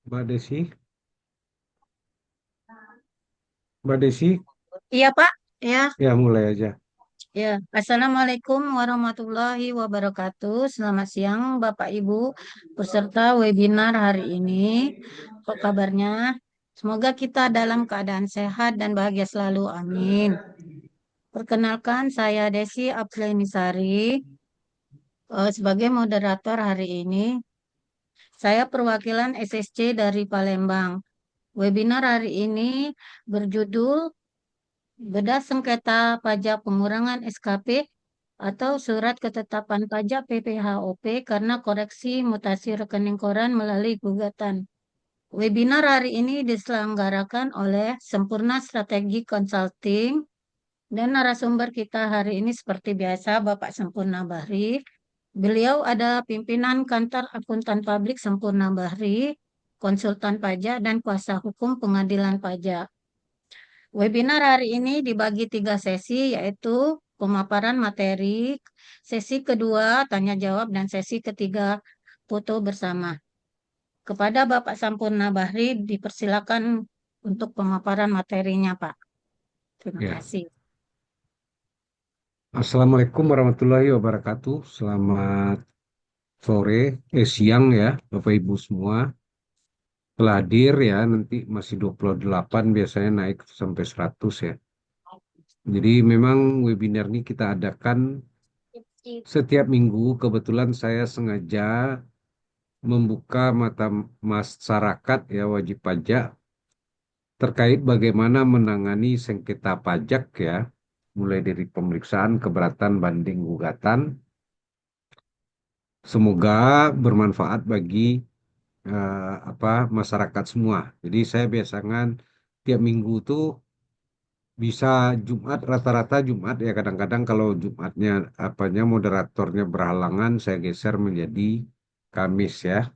Mbak Desi, Mbak Desi, Iya Pak, ya, ya mulai aja. ya. Assalamualaikum warahmatullahi wabarakatuh. Selamat siang Bapak Ibu peserta webinar hari ini. Apa kabarnya? Semoga kita dalam keadaan sehat dan bahagia selalu. Amin. Perkenalkan, saya Desi Aprilisari sebagai moderator hari ini. Saya perwakilan SSC dari Palembang. Webinar hari ini berjudul Beda sengketa pajak pengurangan SKP atau surat ketetapan pajak PPHOP karena koreksi mutasi rekening koran melalui gugatan. Webinar hari ini diselenggarakan oleh Sempurna Strategi Consulting dan narasumber kita hari ini seperti biasa Bapak Sempurna Bahri. Beliau ada pimpinan kantor akuntan publik Sempurna Bahri, konsultan pajak dan kuasa hukum pengadilan pajak. Webinar hari ini dibagi 3 sesi, yaitu pemaparan materi, sesi kedua tanya jawab, dan sesi ketiga foto bersama. Kepada Bapak Sampurna Bahri, dipersilakan untuk pemaparan materinya, Pak. Terima Ya, kasih. Assalamualaikum warahmatullahi wabarakatuh. Selamat sore, siang ya, Bapak Ibu semua. Telah hadir ya, nanti masih 28 biasanya naik sampai 100 ya. Jadi memang webinar ini kita adakan setiap minggu. Kebetulan saya sengaja membuka mata masyarakat ya wajib pajak terkait bagaimana menangani sengketa pajak ya, mulai dari pemeriksaan, keberatan, banding, gugatan. Semoga bermanfaat bagi masyarakat semua. Jadi saya biasakan tiap minggu tuh bisa Jumat, rata-rata Jumat ya, kadang-kadang kalau Jumatnya moderatornya berhalangan saya geser menjadi Kamis ya.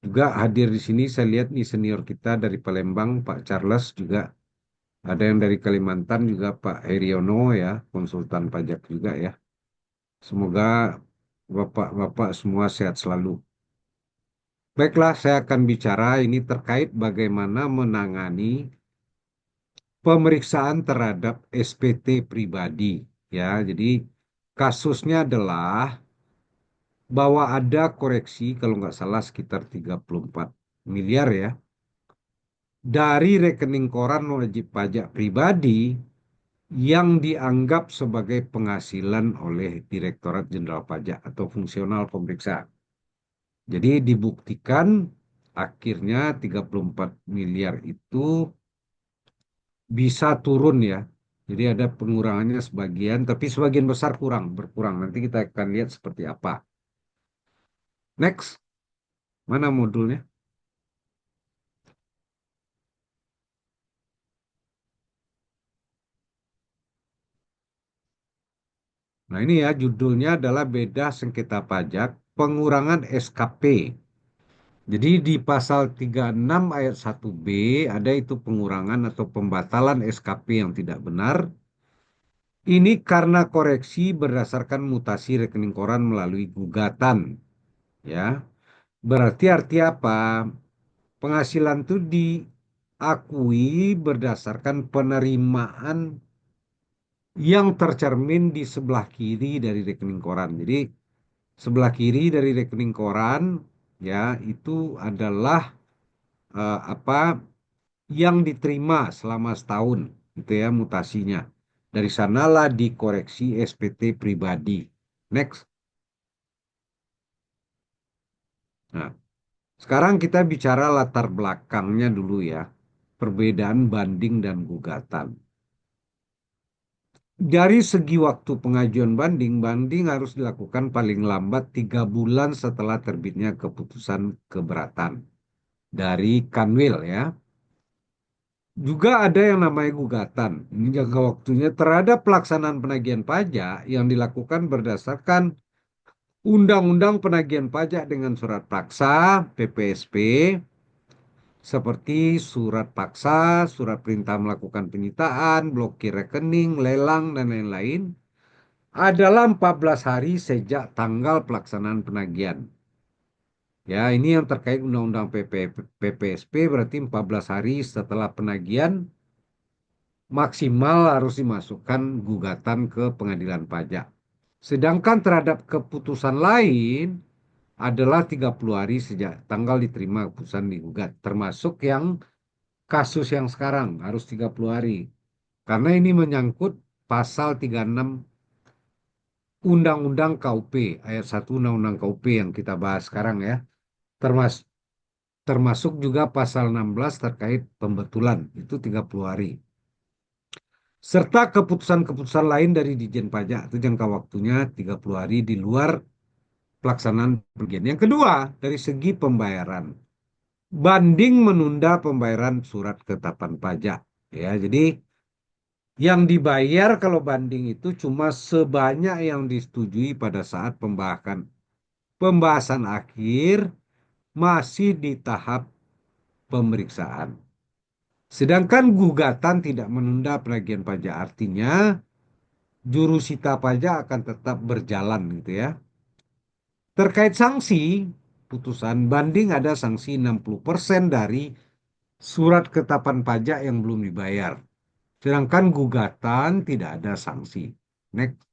Juga hadir di sini saya lihat nih senior kita dari Palembang Pak Charles, juga ada yang dari Kalimantan juga Pak Heriono ya, konsultan pajak juga ya. Semoga Bapak-bapak semua sehat selalu. Baiklah, saya akan bicara ini terkait bagaimana menangani pemeriksaan terhadap SPT pribadi. Ya, jadi kasusnya adalah bahwa ada koreksi kalau nggak salah sekitar 34 miliar ya dari rekening koran wajib pajak pribadi yang dianggap sebagai penghasilan oleh Direktorat Jenderal Pajak atau fungsional pemeriksaan. Jadi dibuktikan akhirnya 34 miliar itu bisa turun ya. Jadi ada pengurangannya sebagian, tapi sebagian besar berkurang. Nanti kita akan lihat seperti apa. Next, mana modulnya? Nah ini ya, judulnya adalah beda sengketa pajak, pengurangan SKP. Jadi di pasal 36 ayat 1B ada itu pengurangan atau pembatalan SKP yang tidak benar. Ini karena koreksi berdasarkan mutasi rekening koran melalui gugatan. Ya, berarti arti apa? Penghasilan itu diakui berdasarkan penerimaan yang tercermin di sebelah kiri dari rekening koran. Jadi sebelah kiri dari rekening koran ya itu adalah apa yang diterima selama setahun itu ya mutasinya. Dari sanalah dikoreksi SPT pribadi. Next. Nah, sekarang kita bicara latar belakangnya dulu ya. Perbedaan banding dan gugatan. Dari segi waktu pengajuan banding, banding harus dilakukan paling lambat 3 bulan setelah terbitnya keputusan keberatan dari Kanwil ya. Juga ada yang namanya gugatan. Ini jangka waktunya terhadap pelaksanaan penagihan pajak yang dilakukan berdasarkan Undang-Undang Penagihan Pajak dengan surat paksa (PPSP), seperti surat paksa, surat perintah melakukan penyitaan, blokir rekening, lelang, dan lain-lain, adalah 14 hari sejak tanggal pelaksanaan penagihan. Ya, ini yang terkait Undang-Undang PPSP berarti 14 hari setelah penagihan maksimal harus dimasukkan gugatan ke pengadilan pajak. Sedangkan terhadap keputusan lain adalah 30 hari sejak tanggal diterima keputusan digugat, termasuk yang kasus yang sekarang harus 30 hari. Karena ini menyangkut pasal 36 Undang-Undang KUP, ayat 1 Undang-Undang KUP yang kita bahas sekarang ya. Termasuk termasuk juga pasal 16 terkait pembetulan, itu 30 hari. Serta keputusan-keputusan lain dari Ditjen Pajak, itu jangka waktunya 30 hari di luar pelaksanaan pergian. Yang kedua, dari segi pembayaran. Banding menunda pembayaran surat ketetapan pajak. Ya, jadi yang dibayar kalau banding itu cuma sebanyak yang disetujui pada saat pembahasan akhir masih di tahap pemeriksaan. Sedangkan gugatan tidak menunda penagihan pajak, artinya jurusita pajak akan tetap berjalan gitu ya. Terkait sanksi, putusan banding ada sanksi 60% dari surat ketetapan pajak yang belum dibayar. Sedangkan gugatan tidak ada sanksi. Next.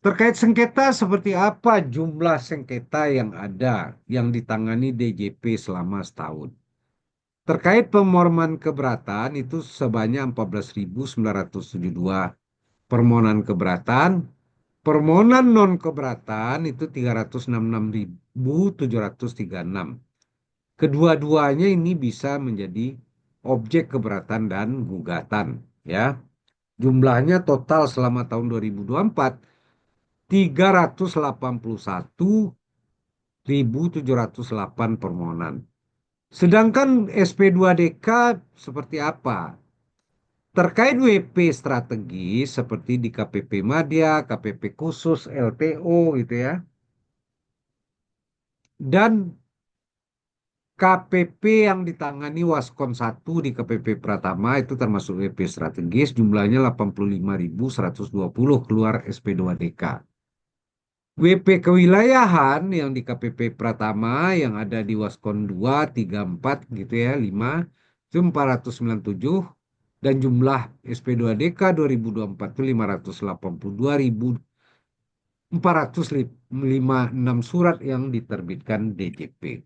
Terkait sengketa, seperti apa jumlah sengketa yang ada yang ditangani DJP selama setahun? Terkait pemohonan keberatan itu sebanyak 14.972 permohonan keberatan. Permohonan non keberatan itu 366.736. Kedua-duanya ini bisa menjadi objek keberatan dan gugatan ya. Jumlahnya total selama tahun 2024 381.708 permohonan. Sedangkan SP2DK seperti apa? Terkait WP strategis seperti di KPP Madya, KPP khusus, LTO gitu ya. Dan KPP yang ditangani Waskon 1 di KPP Pratama itu termasuk WP strategis jumlahnya 85.120 keluar SP2DK. WP kewilayahan yang di KPP Pratama yang ada di Waskon 2, 3, 4 gitu ya, 5 itu 497 dan jumlah SP2DK 2024 itu 582.456 surat yang diterbitkan DJP.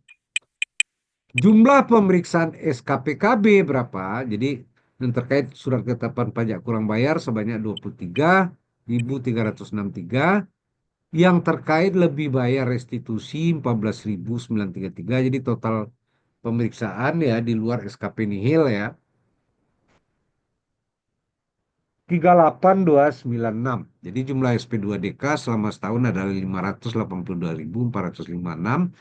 Jumlah pemeriksaan SKPKB berapa? Jadi yang terkait surat ketetapan pajak kurang bayar sebanyak 23.363, yang terkait lebih bayar restitusi 14.933. Jadi total pemeriksaan ya di luar SKP nihil ya 38.296. Jadi jumlah SP2DK selama setahun adalah 582.456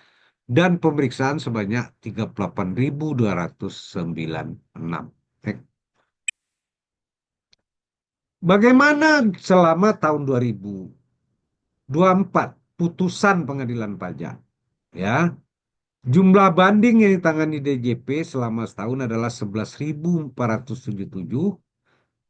dan pemeriksaan sebanyak 38.296. Bagaimana selama tahun 2024 putusan pengadilan pajak? Ya, jumlah banding yang ditangani DJP selama setahun adalah 11.477.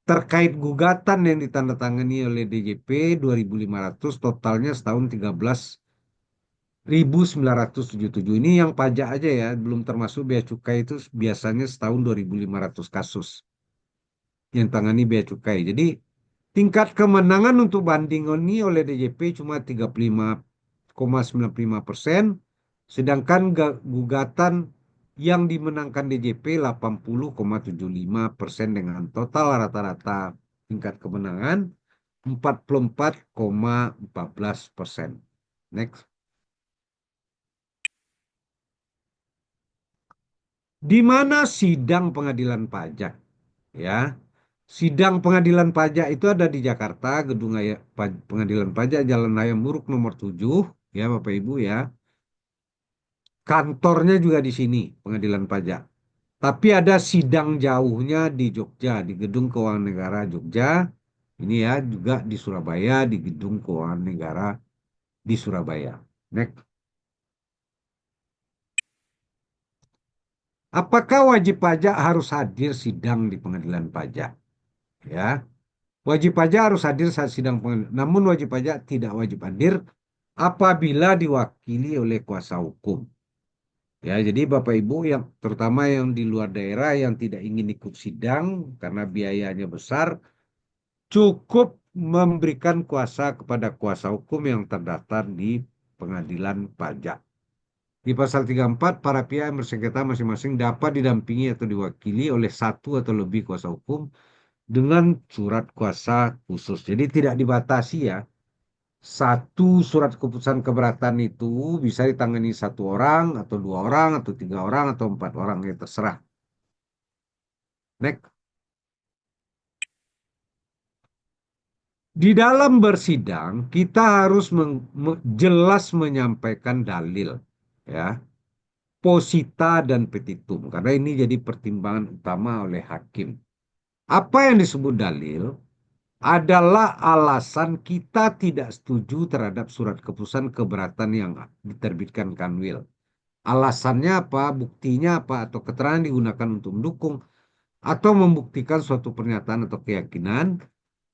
Terkait gugatan yang ditandatangani oleh DJP 2.500, totalnya setahun 13.977. Ini yang pajak aja ya, belum termasuk bea cukai, itu biasanya setahun 2.500 kasus yang tangani bea cukai. Jadi tingkat kemenangan untuk banding ini oleh DJP cuma 35,95%, sedangkan gugatan yang dimenangkan DJP 80,75% dengan total rata-rata tingkat kemenangan 44,14%. Next. Di mana sidang pengadilan pajak? Ya, sidang pengadilan pajak itu ada di Jakarta, Gedung Pengadilan Pajak Jalan Raya Muruk nomor 7, ya Bapak Ibu ya. Kantornya juga di sini, pengadilan pajak. Tapi ada sidang jauhnya di Jogja, di Gedung Keuangan Negara Jogja. Ini ya juga di Surabaya, di Gedung Keuangan Negara di Surabaya. Next. Apakah wajib pajak harus hadir sidang di pengadilan pajak? Ya, wajib pajak harus hadir saat sidang pengadilan. Namun wajib pajak tidak wajib hadir apabila diwakili oleh kuasa hukum. Ya, jadi Bapak Ibu yang terutama yang di luar daerah yang tidak ingin ikut sidang karena biayanya besar, cukup memberikan kuasa kepada kuasa hukum yang terdaftar di pengadilan pajak. Di pasal 34, para pihak yang bersengketa masing-masing dapat didampingi atau diwakili oleh satu atau lebih kuasa hukum dengan surat kuasa khusus. Jadi tidak dibatasi ya. Satu surat keputusan keberatan itu bisa ditangani satu orang, atau dua orang, atau tiga orang, atau empat orang, ya terserah. Next. Di dalam bersidang, kita harus jelas menyampaikan dalil, ya, posita dan petitum, karena ini jadi pertimbangan utama oleh hakim. Apa yang disebut dalil adalah alasan kita tidak setuju terhadap surat keputusan keberatan yang diterbitkan Kanwil. Alasannya apa, buktinya apa, atau keterangan digunakan untuk mendukung atau membuktikan suatu pernyataan atau keyakinan.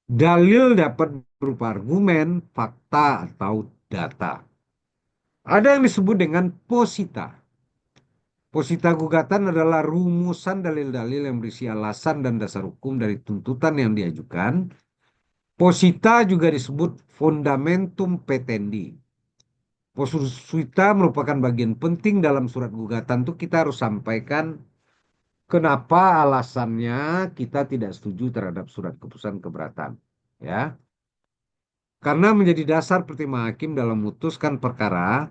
Dalil dapat berupa argumen, fakta, atau data. Ada yang disebut dengan posita. Posita gugatan adalah rumusan dalil-dalil yang berisi alasan dan dasar hukum dari tuntutan yang diajukan. Posita juga disebut fundamentum petendi. Posita merupakan bagian penting dalam surat gugatan itu kita harus sampaikan kenapa alasannya kita tidak setuju terhadap surat keputusan keberatan. Ya, karena menjadi dasar pertimbangan hakim dalam memutuskan perkara,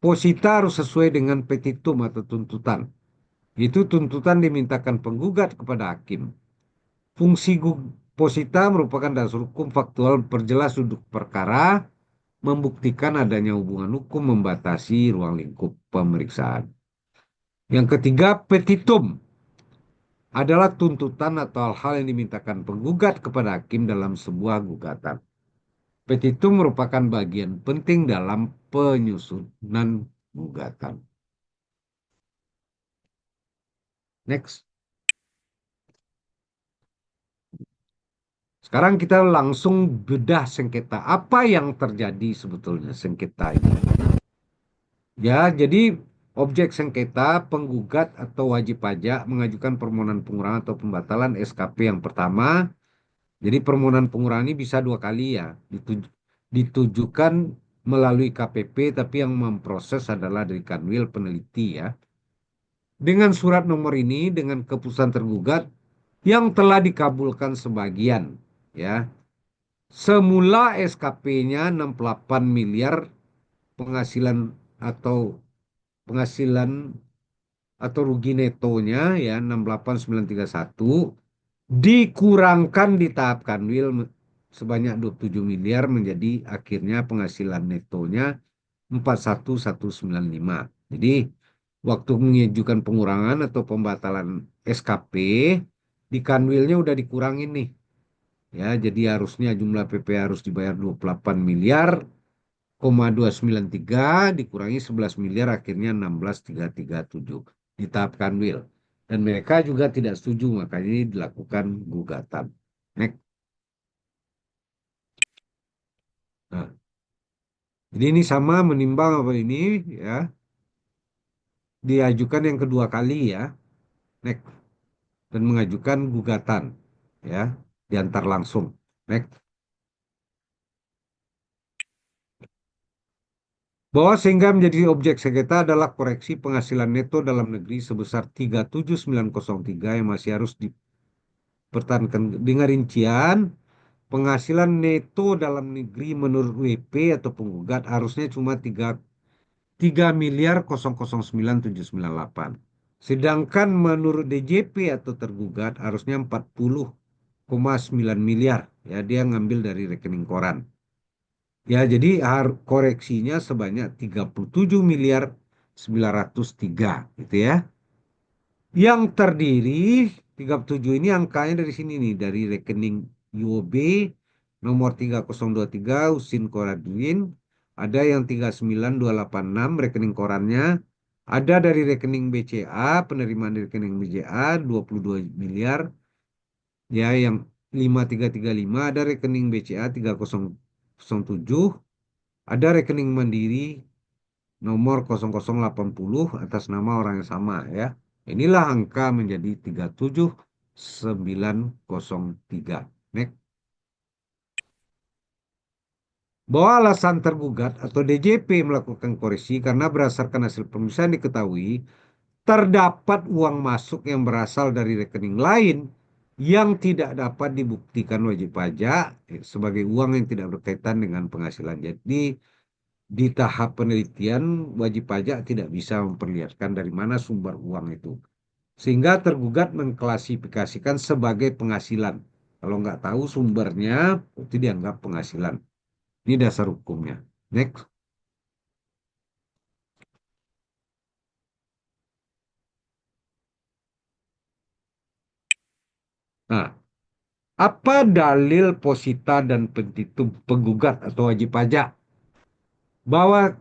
posita harus sesuai dengan petitum atau tuntutan. Itu tuntutan dimintakan penggugat kepada hakim. Fungsi posita merupakan dasar hukum faktual perjelas duduk perkara, membuktikan adanya hubungan hukum, membatasi ruang lingkup pemeriksaan. Yang ketiga, petitum adalah tuntutan atau hal-hal yang dimintakan penggugat kepada hakim dalam sebuah gugatan. Petitum merupakan bagian penting dalam penyusunan gugatan. Next. Sekarang kita langsung bedah sengketa. Apa yang terjadi sebetulnya sengketa ini? Ya, jadi objek sengketa penggugat atau wajib pajak mengajukan permohonan pengurangan atau pembatalan SKP yang pertama. Jadi permohonan pengurangan ini bisa dua kali ya. Ditujukan melalui KPP, tapi yang memproses adalah dari Kanwil peneliti ya. Dengan surat nomor ini, dengan keputusan tergugat yang telah dikabulkan sebagian ya. Semula SKP-nya 68 miliar penghasilan atau penghasilan atau rugi netonya ya 68.931 dikurangkan di tahap Kanwil sebanyak 27 miliar menjadi akhirnya penghasilan netonya 41.195. Jadi waktu mengajukan pengurangan atau pembatalan SKP di Kanwilnya udah dikurangin nih. Ya, jadi harusnya jumlah PP harus dibayar 28 miliar, 293 dikurangi 11 miliar akhirnya 16.337 di tahap Kanwil. Dan mereka juga tidak setuju makanya ini dilakukan gugatan. Next. Nah, jadi ini sama menimbang apa ini ya diajukan yang kedua kali ya. Next. Dan mengajukan gugatan ya diantar langsung. Next. Bahwa sehingga menjadi objek sengketa adalah koreksi penghasilan neto dalam negeri sebesar 37903 yang masih harus dipertahankan dengan rincian penghasilan neto dalam negeri menurut WP atau penggugat harusnya cuma 3 miliar 009.798. Sedangkan menurut DJP atau tergugat harusnya 40,9 miliar. Ya, dia ngambil dari rekening koran. Ya, jadi koreksinya sebanyak 37 miliar 903 gitu ya. Yang terdiri 37 ini angkanya dari sini nih, dari rekening UOB nomor 3023 Usin Koradwin, ada yang 39286 rekening korannya, ada dari rekening BCA, penerimaan dari rekening BCA 22 miliar, ya yang 5335 ada rekening BCA 3007 ada rekening mandiri nomor 0080 atas nama orang yang sama ya. Inilah angka menjadi 37903. Next. Bahwa alasan tergugat atau DJP melakukan koreksi karena berdasarkan hasil pemeriksaan diketahui terdapat uang masuk yang berasal dari rekening lain yang tidak dapat dibuktikan wajib pajak sebagai uang yang tidak berkaitan dengan penghasilan. Jadi di tahap penelitian wajib pajak tidak bisa memperlihatkan dari mana sumber uang itu. Sehingga tergugat mengklasifikasikan sebagai penghasilan. Kalau nggak tahu sumbernya, itu dianggap penghasilan. Ini dasar hukumnya. Next. Nah, apa dalil posita dan petitum penggugat atau wajib pajak bahwa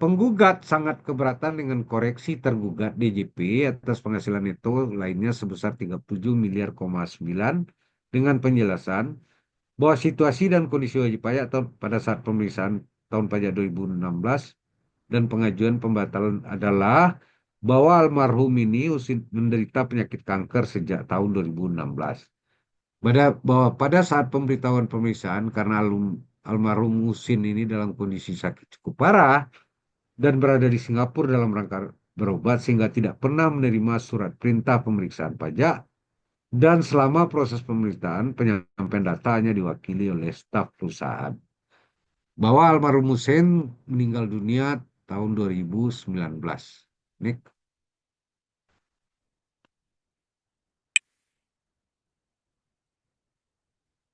penggugat sangat keberatan dengan koreksi tergugat DJP atas penghasilan neto lainnya sebesar 37 miliar, 9 dengan penjelasan bahwa situasi dan kondisi wajib pajak pada saat pemeriksaan tahun pajak 2016 dan pengajuan pembatalan adalah bahwa almarhum ini menderita penyakit kanker sejak tahun 2016. Bahwa pada saat pemberitahuan pemeriksaan karena almarhum Husin ini dalam kondisi sakit cukup parah dan berada di Singapura dalam rangka berobat sehingga tidak pernah menerima surat perintah pemeriksaan pajak dan selama proses pemeriksaan penyampaian data hanya diwakili oleh staf perusahaan. Bahwa almarhum Husin meninggal dunia tahun 2019. Nick.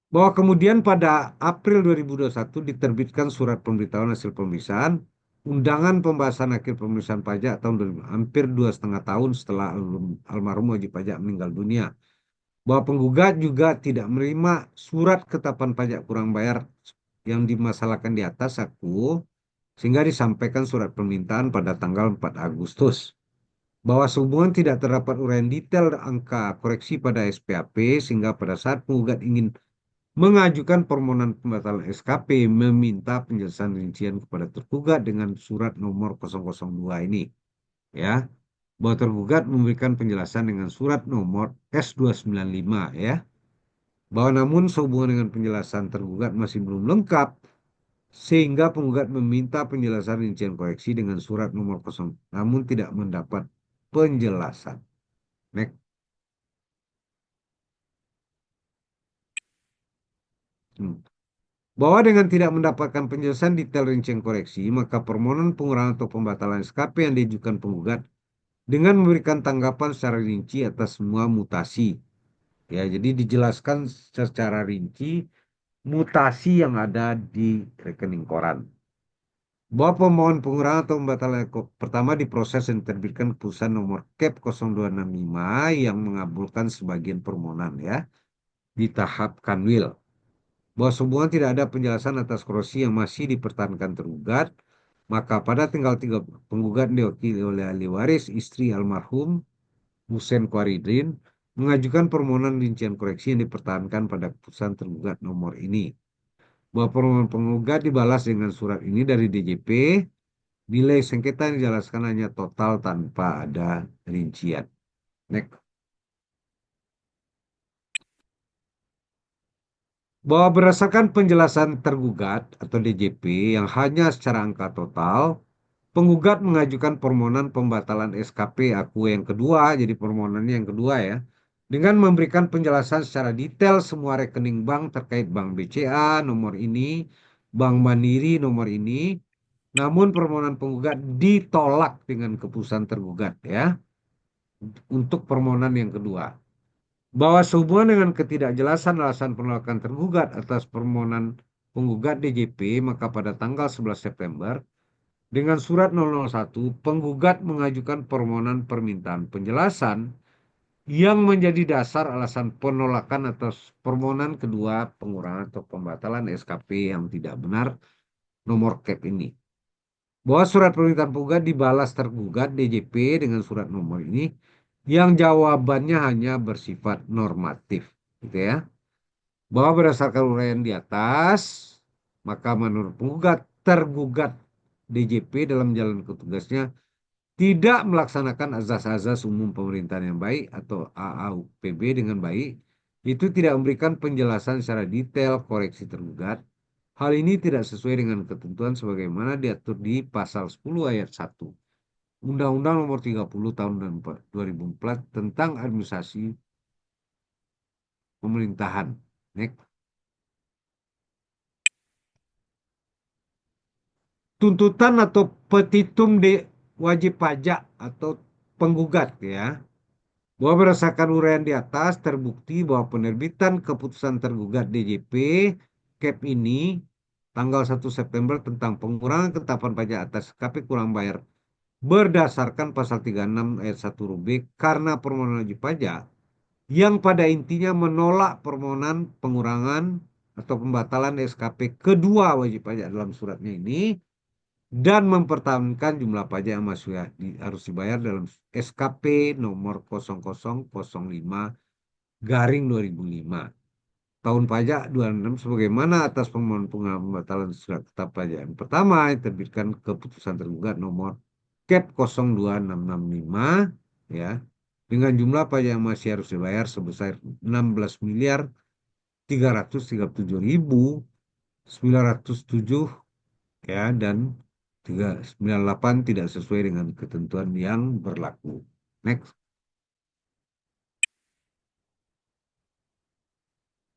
Bahwa kemudian pada April 2021 diterbitkan surat pemberitahuan hasil pemeriksaan undangan pembahasan akhir pemeriksaan pajak tahun 2000, hampir 2,5 tahun setelah almarhum wajib pajak meninggal dunia. Bahwa penggugat juga tidak menerima surat ketetapan pajak kurang bayar yang dimasalahkan di atas sehingga disampaikan surat permintaan pada tanggal 4 Agustus. Bahwa sehubungan tidak terdapat uraian detail angka koreksi pada SPAP sehingga pada saat penggugat ingin mengajukan permohonan pembatalan SKP meminta penjelasan rincian kepada tergugat dengan surat nomor 002 ini ya, bahwa tergugat memberikan penjelasan dengan surat nomor S295 ya, bahwa namun sehubungan dengan penjelasan tergugat masih belum lengkap sehingga penggugat meminta penjelasan rincian koreksi dengan surat nomor 0 namun tidak mendapat penjelasan. Next. Hmm. Bahwa dengan tidak mendapatkan penjelasan detail rincian koreksi, maka permohonan pengurangan atau pembatalan SKP yang diajukan penggugat dengan memberikan tanggapan secara rinci atas semua mutasi. Ya, jadi dijelaskan secara rinci mutasi yang ada di rekening koran. Bahwa pemohon pengurangan atau pembatalan pertama diproses dan diterbitkan keputusan nomor KEP 0265 yang mengabulkan sebagian permohonan ya di tahap kanwil. Bahwa sehubungan tidak ada penjelasan atas korupsi yang masih dipertahankan tergugat, maka pada tinggal 3 penggugat diwakili oleh ahli waris istri almarhum Husein Kwaridin mengajukan permohonan rincian koreksi yang dipertahankan pada keputusan tergugat nomor ini. Bahwa permohonan penggugat dibalas dengan surat ini dari DJP, nilai sengketa yang dijelaskan hanya total tanpa ada rincian. Next. Bahwa berdasarkan penjelasan tergugat atau DJP yang hanya secara angka total, penggugat mengajukan permohonan pembatalan SKP aku yang kedua, jadi permohonannya yang kedua ya, dengan memberikan penjelasan secara detail semua rekening bank terkait bank BCA, nomor ini, bank Mandiri, nomor ini, namun permohonan penggugat ditolak dengan keputusan tergugat ya, untuk permohonan yang kedua. Bahwa sehubungan dengan ketidakjelasan alasan penolakan tergugat atas permohonan penggugat DJP, maka pada tanggal 11 September dengan surat 001, penggugat mengajukan permohonan permintaan penjelasan yang menjadi dasar alasan penolakan atas permohonan kedua pengurangan atau pembatalan SKP yang tidak benar nomor KEP ini. Bahwa surat permintaan penggugat dibalas tergugat DJP dengan surat nomor ini yang jawabannya hanya bersifat normatif, gitu ya. Bahwa berdasarkan uraian di atas, maka menurut penggugat tergugat DJP dalam menjalankan tugasnya tidak melaksanakan azas-azas umum pemerintahan yang baik atau AAUPB dengan baik, itu tidak memberikan penjelasan secara detail koreksi tergugat. Hal ini tidak sesuai dengan ketentuan sebagaimana diatur di pasal 10 ayat 1 Undang-Undang Nomor 30 Tahun 2004 tentang administrasi pemerintahan. Next. Tuntutan atau petitum de wajib pajak atau penggugat ya. Bahwa berdasarkan uraian di atas terbukti bahwa penerbitan keputusan tergugat DJP CAP ini tanggal 1 September tentang pengurangan ketetapan pajak atas KP kurang bayar berdasarkan pasal 36 ayat 1 huruf B karena permohonan wajib pajak yang pada intinya menolak permohonan pengurangan atau pembatalan SKP kedua wajib pajak dalam suratnya ini dan mempertahankan jumlah pajak yang masih harus dibayar dalam SKP nomor 0005 garing 2005 tahun pajak 26 sebagaimana atas permohonan pembatalan surat tetap pajak yang pertama yang terbitkan keputusan tergugat nomor CAP 02665 ya dengan jumlah pajak yang masih harus dibayar sebesar 16.337.907 ya dan 398 tidak sesuai dengan ketentuan yang berlaku. Next.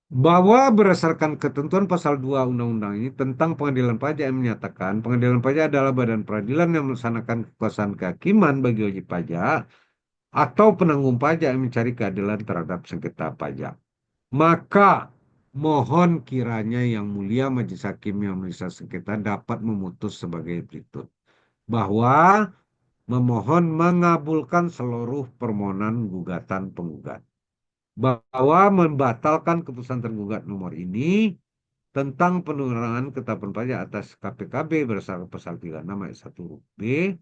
Bahwa berdasarkan ketentuan pasal 2 undang-undang ini tentang pengadilan pajak yang menyatakan pengadilan pajak adalah badan peradilan yang melaksanakan kekuasaan kehakiman bagi wajib pajak atau penanggung pajak yang mencari keadilan terhadap sengketa pajak. Maka mohon kiranya yang mulia majelis hakim yang memeriksa sengketa dapat memutus sebagai berikut. Bahwa memohon mengabulkan seluruh permohonan gugatan penggugat. Bahwa membatalkan keputusan tergugat nomor ini tentang pengurangan ketetapan pajak atas KPKB berdasarkan pasal 36 ayat 1 huruf B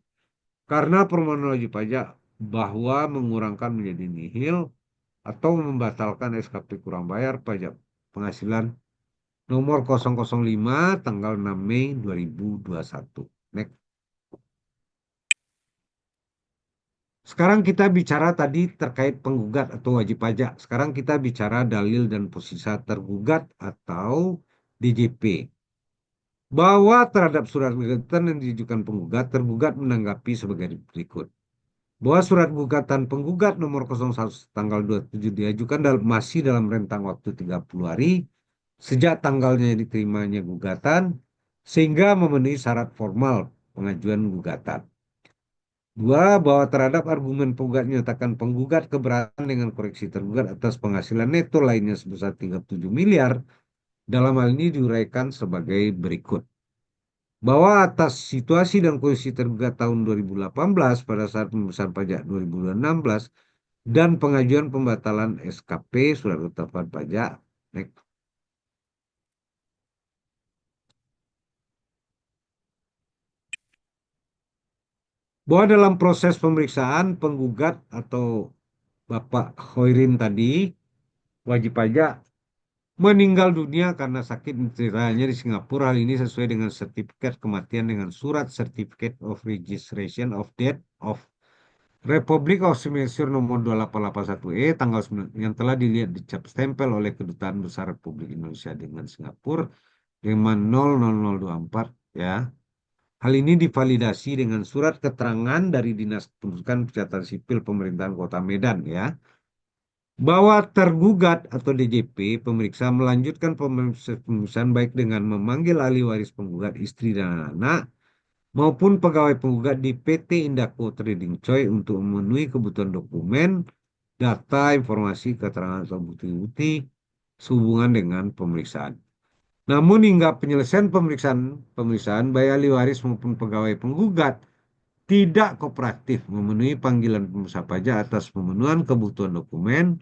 karena permohonan wajib pajak bahwa mengurangkan menjadi nihil atau membatalkan SKP kurang bayar pajak penghasilan nomor 005 tanggal 6 Mei 2021. Next. Sekarang kita bicara tadi terkait penggugat atau wajib pajak. Sekarang kita bicara dalil dan posisi tergugat atau DJP. Bahwa terhadap surat gugatan yang diajukan penggugat, tergugat menanggapi sebagai berikut. Bahwa surat gugatan penggugat nomor 01 tanggal 27 diajukan masih dalam rentang waktu 30 hari sejak tanggalnya diterimanya gugatan sehingga memenuhi syarat formal pengajuan gugatan. Dua, bahwa terhadap argumen penggugat menyatakan penggugat keberatan dengan koreksi tergugat atas penghasilan neto lainnya sebesar 37 miliar, dalam hal ini diuraikan sebagai berikut. Bahwa atas situasi dan kondisi tergugat tahun 2018 pada saat pembebasan pajak 2016 dan pengajuan pembatalan SKP surat ketetapan pajak. Next. Bahwa dalam proses pemeriksaan penggugat atau Bapak Khairin tadi wajib pajak meninggal dunia karena sakit ceritanya di Singapura. Hal ini sesuai dengan sertifikat kematian dengan surat Certificate of Registration of Death of Republic of Singapore nomor 2881 tanggal 9 yang telah dilihat dicap stempel oleh Kedutaan Besar Republik Indonesia dengan Singapura dengan 00024 ya. Hal ini divalidasi dengan surat keterangan dari Dinas Kependudukan Pencatatan Sipil Pemerintahan Kota Medan ya. Bahwa tergugat atau DJP pemeriksa melanjutkan pemeriksaan baik dengan memanggil ahli waris penggugat istri dan anak maupun pegawai penggugat di PT Indaco Trading Choi untuk memenuhi kebutuhan dokumen, data, informasi, keterangan atau bukti-bukti sehubungan dengan pemeriksaan. Namun hingga penyelesaian pemeriksaan baik ahli waris maupun pegawai penggugat tidak kooperatif memenuhi panggilan pemeriksa pajak atas pemenuhan kebutuhan dokumen,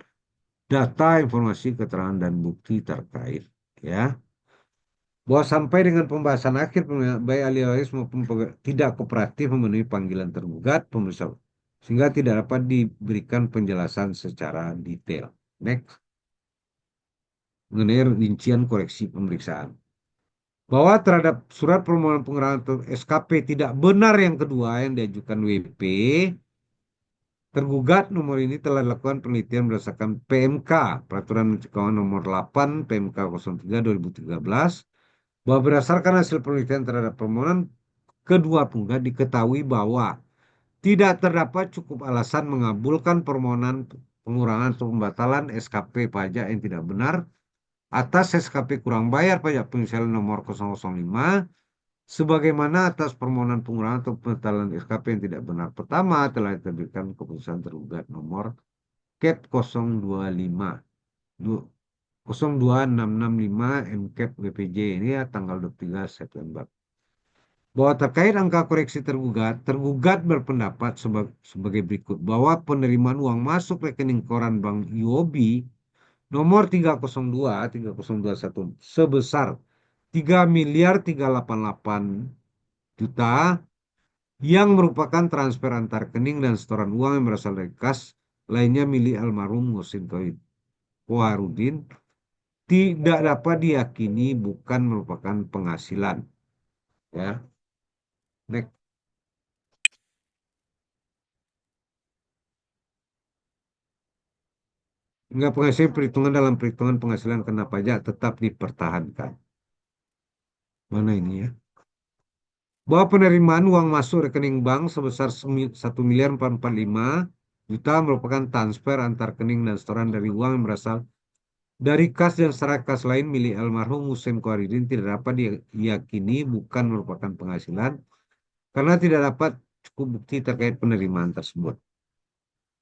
data, informasi, keterangan dan bukti terkait ya. Bahwa sampai dengan pembahasan akhir baik ahli waris maupun tidak kooperatif memenuhi panggilan tergugat pemeriksa sehingga tidak dapat diberikan penjelasan secara detail. Next. Mengenai rincian koreksi pemeriksaan. bahwa terhadap surat permohonan pengurangan atau SKP tidak benar yang kedua yang diajukan WP, tergugat nomor ini telah dilakukan penelitian berdasarkan PMK, Peraturan Menteri Keuangan Nomor 8 PMK 03 2013, bahwa berdasarkan hasil penelitian terhadap permohonan kedua penggugat diketahui bahwa tidak terdapat cukup alasan mengabulkan permohonan pengurangan atau pembatalan SKP pajak yang tidak benar atas SKP kurang bayar pajak penghasilan nomor 005 sebagaimana atas permohonan pengurangan atau pembatalan SKP yang tidak benar pertama telah diterbitkan keputusan tergugat nomor CAP 025 02665 MCAP WPJ ini ya tanggal 23 September. Bahwa terkait angka koreksi tergugat, tergugat berpendapat sebagai berikut bahwa penerimaan uang masuk rekening koran Bank UOB nomor 302-3021 sebesar 3.388 juta yang merupakan transfer antar rekening dan setoran uang yang berasal dari kas lainnya milik almarhum Husin Koharudin tidak dapat diyakini bukan merupakan penghasilan. Ya, next. Enggak penghasilan perhitungan dalam perhitungan penghasilan kena pajak tetap dipertahankan. Mana ini ya? Bahwa penerimaan uang masuk rekening bank sebesar 1.445 juta merupakan transfer antar rekening dan setoran dari uang yang berasal dari kas dan setara kas lain milik almarhum Husein Koharudin tidak dapat diyakini bukan merupakan penghasilan karena tidak dapat cukup bukti terkait penerimaan tersebut.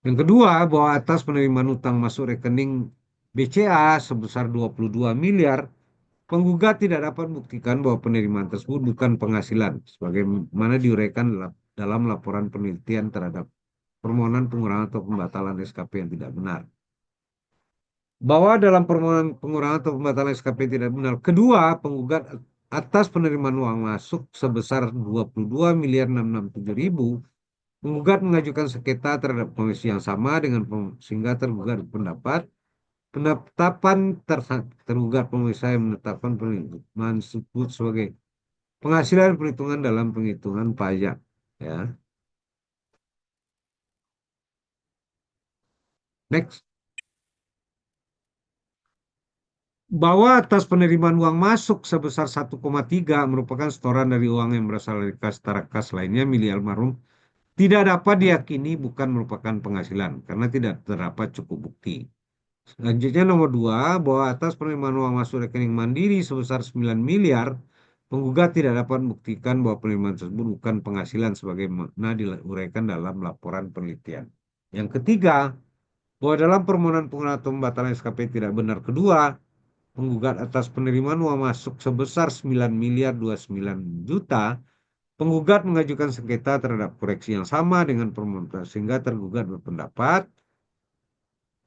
Yang kedua, bahwa atas penerimaan utang masuk rekening BCA sebesar 22 miliar, penggugat tidak dapat membuktikan bahwa penerimaan tersebut bukan penghasilan, sebagaimana diuraikan dalam laporan penelitian terhadap permohonan pengurangan atau pembatalan SKP yang tidak benar. Bahwa dalam permohonan pengurangan atau pembatalan SKP yang tidak benar, kedua, penggugat atas penerimaan uang masuk sebesar 22 miliar 667 ribu penggugat mengajukan sengketa terhadap komisi yang sama dengan sehingga tergugat pendapat penetapan tergugat pemeriksa yang menetapkan penerimaan tersebut sebagai penghasilan perhitungan dalam penghitungan pajak. Ya, next. Bahwa atas penerimaan uang masuk sebesar 1,3 merupakan setoran dari uang yang berasal dari kas setara kas lainnya milik almarhum tidak dapat diyakini bukan merupakan penghasilan karena tidak terdapat cukup bukti. Selanjutnya nomor 2, bahwa atas penerimaan uang masuk rekening Mandiri sebesar 9 miliar, penggugat tidak dapat membuktikan bahwa penerimaan tersebut bukan penghasilan sebagaimana diuraikan dalam laporan penelitian. Yang ketiga, bahwa dalam permohonan pengurangan atau pembatalan SKP tidak benar kedua, penggugat atas penerimaan uang masuk sebesar 9 miliar 29 juta, penggugat mengajukan sengketa terhadap koreksi yang sama dengan permohonan sehingga tergugat berpendapat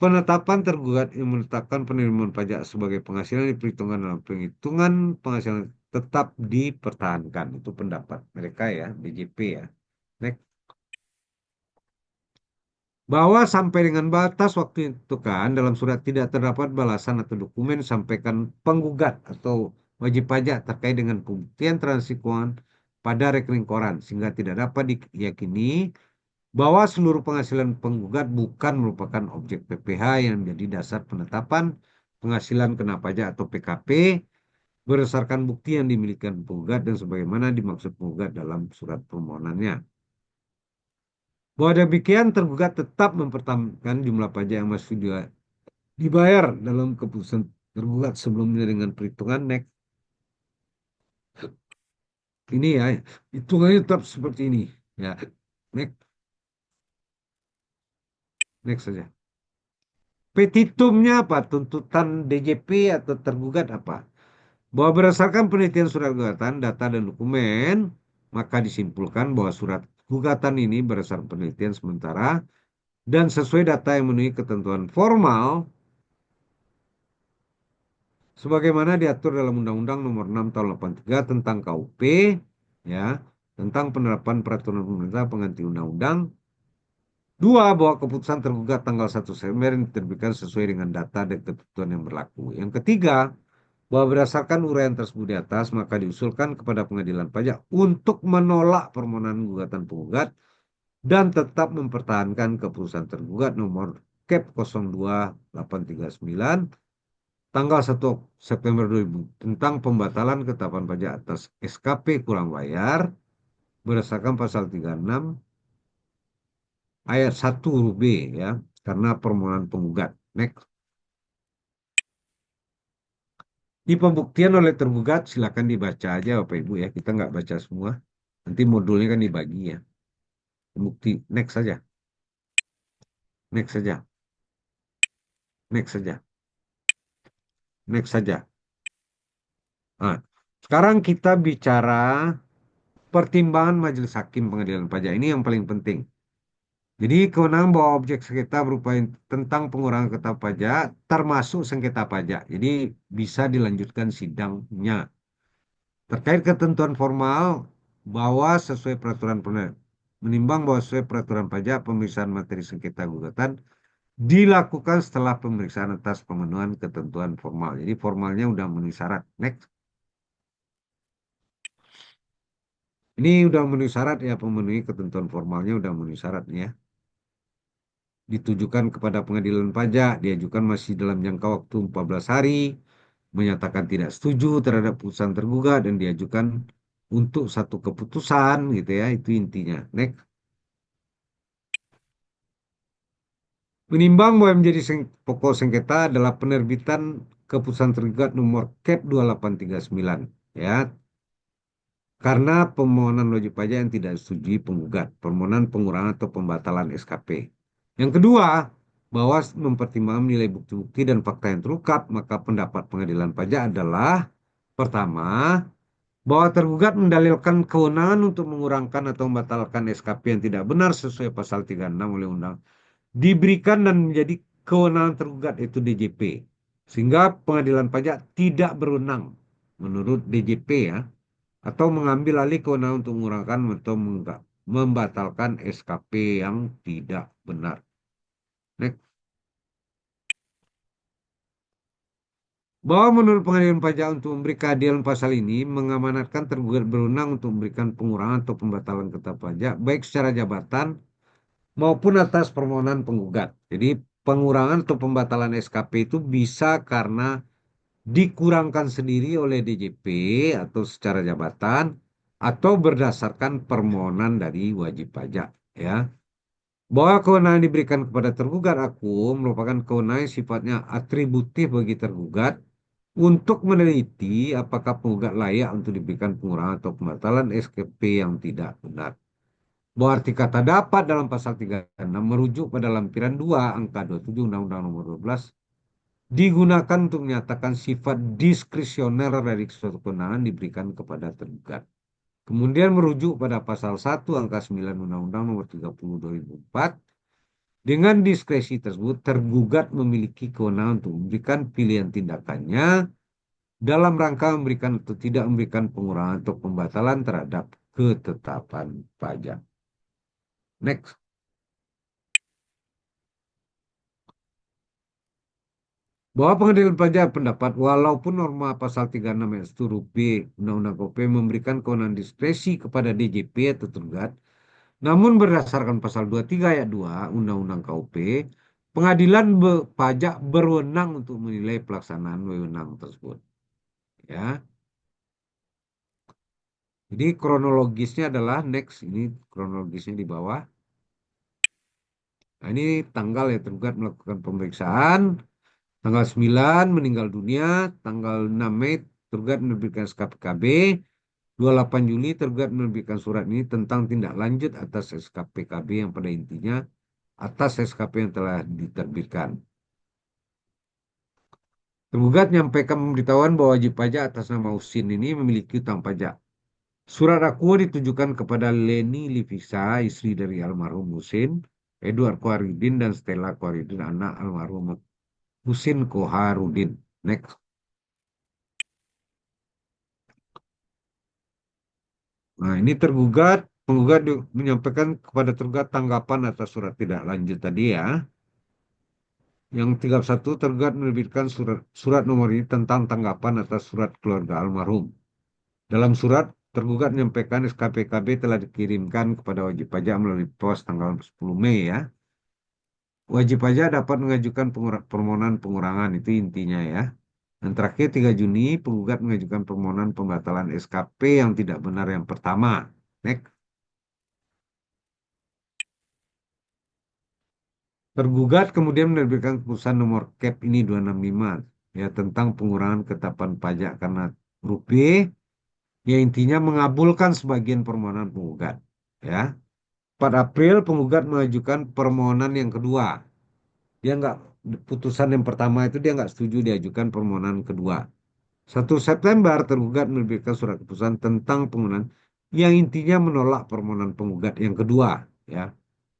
penetapan tergugat yang menetapkan penerimaan pajak sebagai penghasilan diperhitungkan dalam penghitungan penghasilan tetap dipertahankan. Itu pendapat mereka ya, BJP ya. Next. Bahwa sampai dengan batas waktu itu kan dalam surat tidak terdapat balasan atau dokumen sampaikan penggugat atau wajib pajak terkait dengan pembuktian transaksi keuangan pada rekening koran sehingga tidak dapat diyakini bahwa seluruh penghasilan penggugat bukan merupakan objek PPh yang menjadi dasar penetapan penghasilan kena pajak atau PKP berdasarkan bukti yang dimiliki penggugat dan sebagaimana dimaksud penggugat dalam surat permohonannya. Bahwa demikian tergugat tetap mempertahankan jumlah pajak yang masih dibayar dalam keputusan tergugat sebelumnya dengan perhitungan next. Ini ya, hitungannya tetap seperti ini. Ya, next, next saja. Petitumnya apa? Tuntutan DJP atau tergugat apa? Bahwa berdasarkan penelitian surat gugatan, data dan dokumen, maka disimpulkan bahwa surat gugatan ini berdasarkan penelitian sementara dan sesuai data yang memenuhi ketentuan formal sebagaimana diatur dalam Undang-Undang Nomor 6 Tahun 83 tentang KUP, ya, tentang penerapan peraturan pemerintah pengganti undang-undang. Dua, bahwa keputusan tergugat tanggal 1 September diterbitkan sesuai dengan data dan ketentuan yang berlaku. Yang ketiga, bahwa berdasarkan uraian tersebut di atas, maka diusulkan kepada pengadilan pajak untuk menolak permohonan gugatan penggugat dan tetap mempertahankan keputusan tergugat nomor Cap 02839 tanggal 1 September 2000 tentang pembatalan ketetapan pajak atas SKP kurang bayar berdasarkan pasal 36 ayat 1 huruf B ya, karena permohonan penggugat. Next. Di pembuktian oleh tergugat silakan dibaca aja Bapak Ibu ya. Kita nggak baca semua. Nanti modulnya kan dibagi ya. Bukti. Next saja. Next saja. Next saja. Next saja. Nah, sekarang kita bicara pertimbangan Majelis Hakim Pengadilan Pajak. Ini yang paling penting. Jadi kewenangan bahwa objek sengketa berupa tentang pengurangan ketetapan pajak termasuk sengketa pajak. Jadi bisa dilanjutkan sidangnya. Terkait ketentuan formal bahwa sesuai peraturan menimbang bahwa sesuai peraturan pajak pemeriksaan materi sengketa gugatan dilakukan setelah pemeriksaan atas pemenuhan ketentuan formal. Jadi formalnya udah memenuhi syarat. Next. Ini udah memenuhi syarat ya, pemenuhi ketentuan formalnya udah memenuhi syarat nih ya. Ditujukan kepada pengadilan pajak, diajukan masih dalam jangka waktu 14 hari, menyatakan tidak setuju terhadap putusan tergugat dan diajukan untuk satu keputusan gitu ya, itu intinya. Next. Menimbang bahwa yang menjadi pokok sengketa adalah penerbitan keputusan tergugat nomor Cap 2839 ya, karena permohonan wajib pajak yang tidak disetujui penggugat, permohonan pengurangan atau pembatalan SKP. Yang kedua, bahwa mempertimbangkan nilai bukti-bukti dan fakta yang terungkap, maka pendapat pengadilan pajak adalah pertama, bahwa tergugat mendalilkan kewenangan untuk mengurangkan atau membatalkan SKP yang tidak benar sesuai pasal 36 oleh undang diberikan dan menjadi kewenangan tergugat itu DJP. Sehingga pengadilan pajak tidak berwenang menurut DJP ya, atau mengambil alih kewenangan untuk mengurangkan atau membatalkan SKP yang tidak benar. Next. Bahwa menurut pengadilan pajak untuk memberi keadilan pasal ini mengamanatkan tergugat berwenang untuk memberikan pengurangan atau pembatalan ketetapan pajak baik secara jabatan maupun atas permohonan penggugat. Jadi pengurangan atau pembatalan SKP itu bisa karena dikurangkan sendiri oleh DJP atau secara jabatan atau berdasarkan permohonan dari wajib pajak ya. Bahwa kewenangan diberikan kepada tergugat aku merupakan kewenangan yang sifatnya atributif bagi tergugat untuk meneliti apakah penggugat layak untuk diberikan pengurangan atau pembatalan SKP yang tidak benar. Bahwa arti kata dapat dalam pasal 36 merujuk pada lampiran 2 angka 27 Undang-Undang Nomor 12 digunakan untuk menyatakan sifat diskresioner dari suatu kewenangan diberikan kepada tergugat. Kemudian merujuk pada pasal 1 angka 9 Undang-Undang Nomor 30 2004. Dengan diskresi tersebut, tergugat memiliki kewenangan untuk memberikan pilihan tindakannya dalam rangka memberikan atau tidak memberikan pengurangan atau pembatalan terhadap ketetapan pajak. Next. Bahwa pengadilan pajak pendapat walaupun norma pasal 36 ayat 1 huruf B Undang-Undang KUHP memberikan kewenangan diskresi kepada DJP atau tergugat, namun berdasarkan pasal 23 ayat 2 Undang-Undang KUHP, pengadilan pajak berwenang untuk menilai pelaksanaan wewenang tersebut. Ya. Jadi kronologisnya adalah next, ini kronologisnya di bawah. Nah, ini tanggal ya tergugat melakukan pemeriksaan, tanggal 9 meninggal dunia, tanggal 6 Mei tergugat menerbitkan SKPKB, 28 Juli tergugat menerbitkan surat ini tentang tindak lanjut atas SKPKB yang pada intinya atas SKP yang telah diterbitkan. Tergugat menyampaikan pemberitahuan bahwa wajib pajak atas nama Husin ini memiliki utang pajak. Surat akuo ditujukan kepada Leni Livisa, istri dari almarhum Husin, Edward Koharudin dan Stella Koharudin, anak almarhum Husin Koharudin. Next. Nah, ini penggugat menyampaikan kepada tergugat tanggapan atas surat tidak lanjut tadi ya. Yang 31 tergugat menerbitkan surat nomor ini tentang tanggapan atas surat keluarga almarhum. Dalam surat, tergugat menyampaikan SKPKB telah dikirimkan kepada wajib pajak melalui pos tanggal 10 Mei ya. Wajib pajak dapat mengajukan permohonan pengurangan, itu intinya ya. Dan terakhir 3 Juni, penggugat mengajukan permohonan pembatalan SKP yang tidak benar yang pertama. Next. Tergugat kemudian menerbitkan keputusan nomor KEP ini 265 ya tentang pengurangan ketetapan pajak karena huruf B, yang intinya mengabulkan sebagian permohonan penggugat. Ya, 4 April penggugat mengajukan permohonan yang kedua. Dia nggak putusan yang pertama itu dia nggak setuju diajukan permohonan kedua. 1 September tergugat menerbitkan surat keputusan tentang penggunaan yang intinya menolak permohonan penggugat yang kedua. Ya,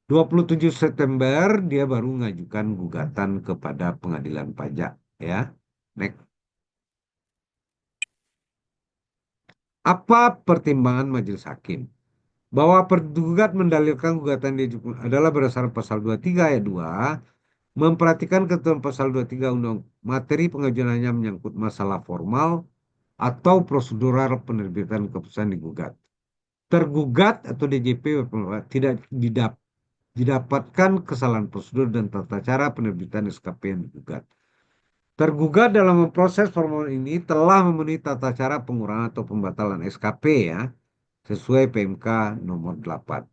27 September dia baru mengajukan gugatan kepada pengadilan pajak. Ya, next. Apa pertimbangan majelis hakim? Bahwa tergugat mendalilkan gugatan dia adalah berdasarkan pasal 23 ayat 2, memperhatikan ketentuan pasal 23 undang materi pengajuan hanya menyangkut masalah formal atau prosedural penerbitan keputusan digugat. Tergugat atau DJP tidak didapatkan kesalahan prosedur dan tata cara penerbitan SKP yang digugat. Tergugat dalam memproses permohonan ini telah memenuhi tata cara pengurangan atau pembatalan SKP ya, sesuai PMK nomor 8.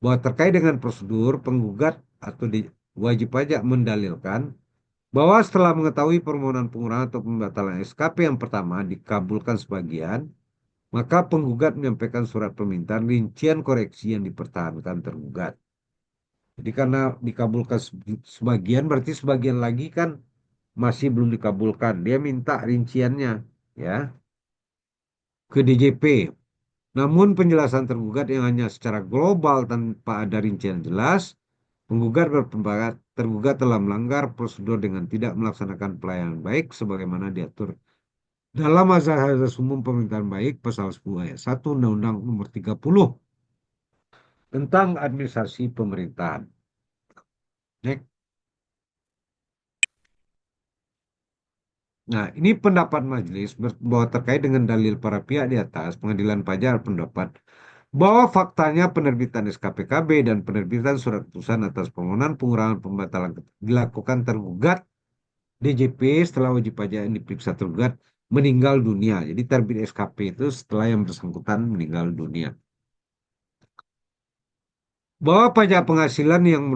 Bahwa terkait dengan prosedur, penggugat atau wajib pajak mendalilkan bahwa setelah mengetahui permohonan pengurangan atau pembatalan SKP yang pertama dikabulkan sebagian, maka penggugat menyampaikan surat permintaan rincian koreksi yang dipertahankan tergugat. Jadi karena dikabulkan sebagian, berarti sebagian lagi kan masih belum dikabulkan. Dia minta rinciannya ya ke DJP. Namun penjelasan tergugat yang hanya secara global tanpa ada rincian jelas, penggugat berpendapat tergugat telah melanggar prosedur dengan tidak melaksanakan pelayanan baik sebagaimana diatur dalam azas umum pemerintahan baik pasal 10 ayat 1 Undang-Undang Nomor 30 tentang administrasi pemerintahan. Next. Nah, ini pendapat majelis bahwa terkait dengan dalil para pihak di atas, pengadilan pajak pendapat bahwa faktanya penerbitan SKPKB dan penerbitan surat keputusan atas permohonan pengurangan pembatalan dilakukan tergugat DJP setelah wajib pajak yang diperiksa tergugat meninggal dunia. Jadi terbit SKP itu setelah yang bersangkutan meninggal dunia. Bahwa pajak penghasilan yang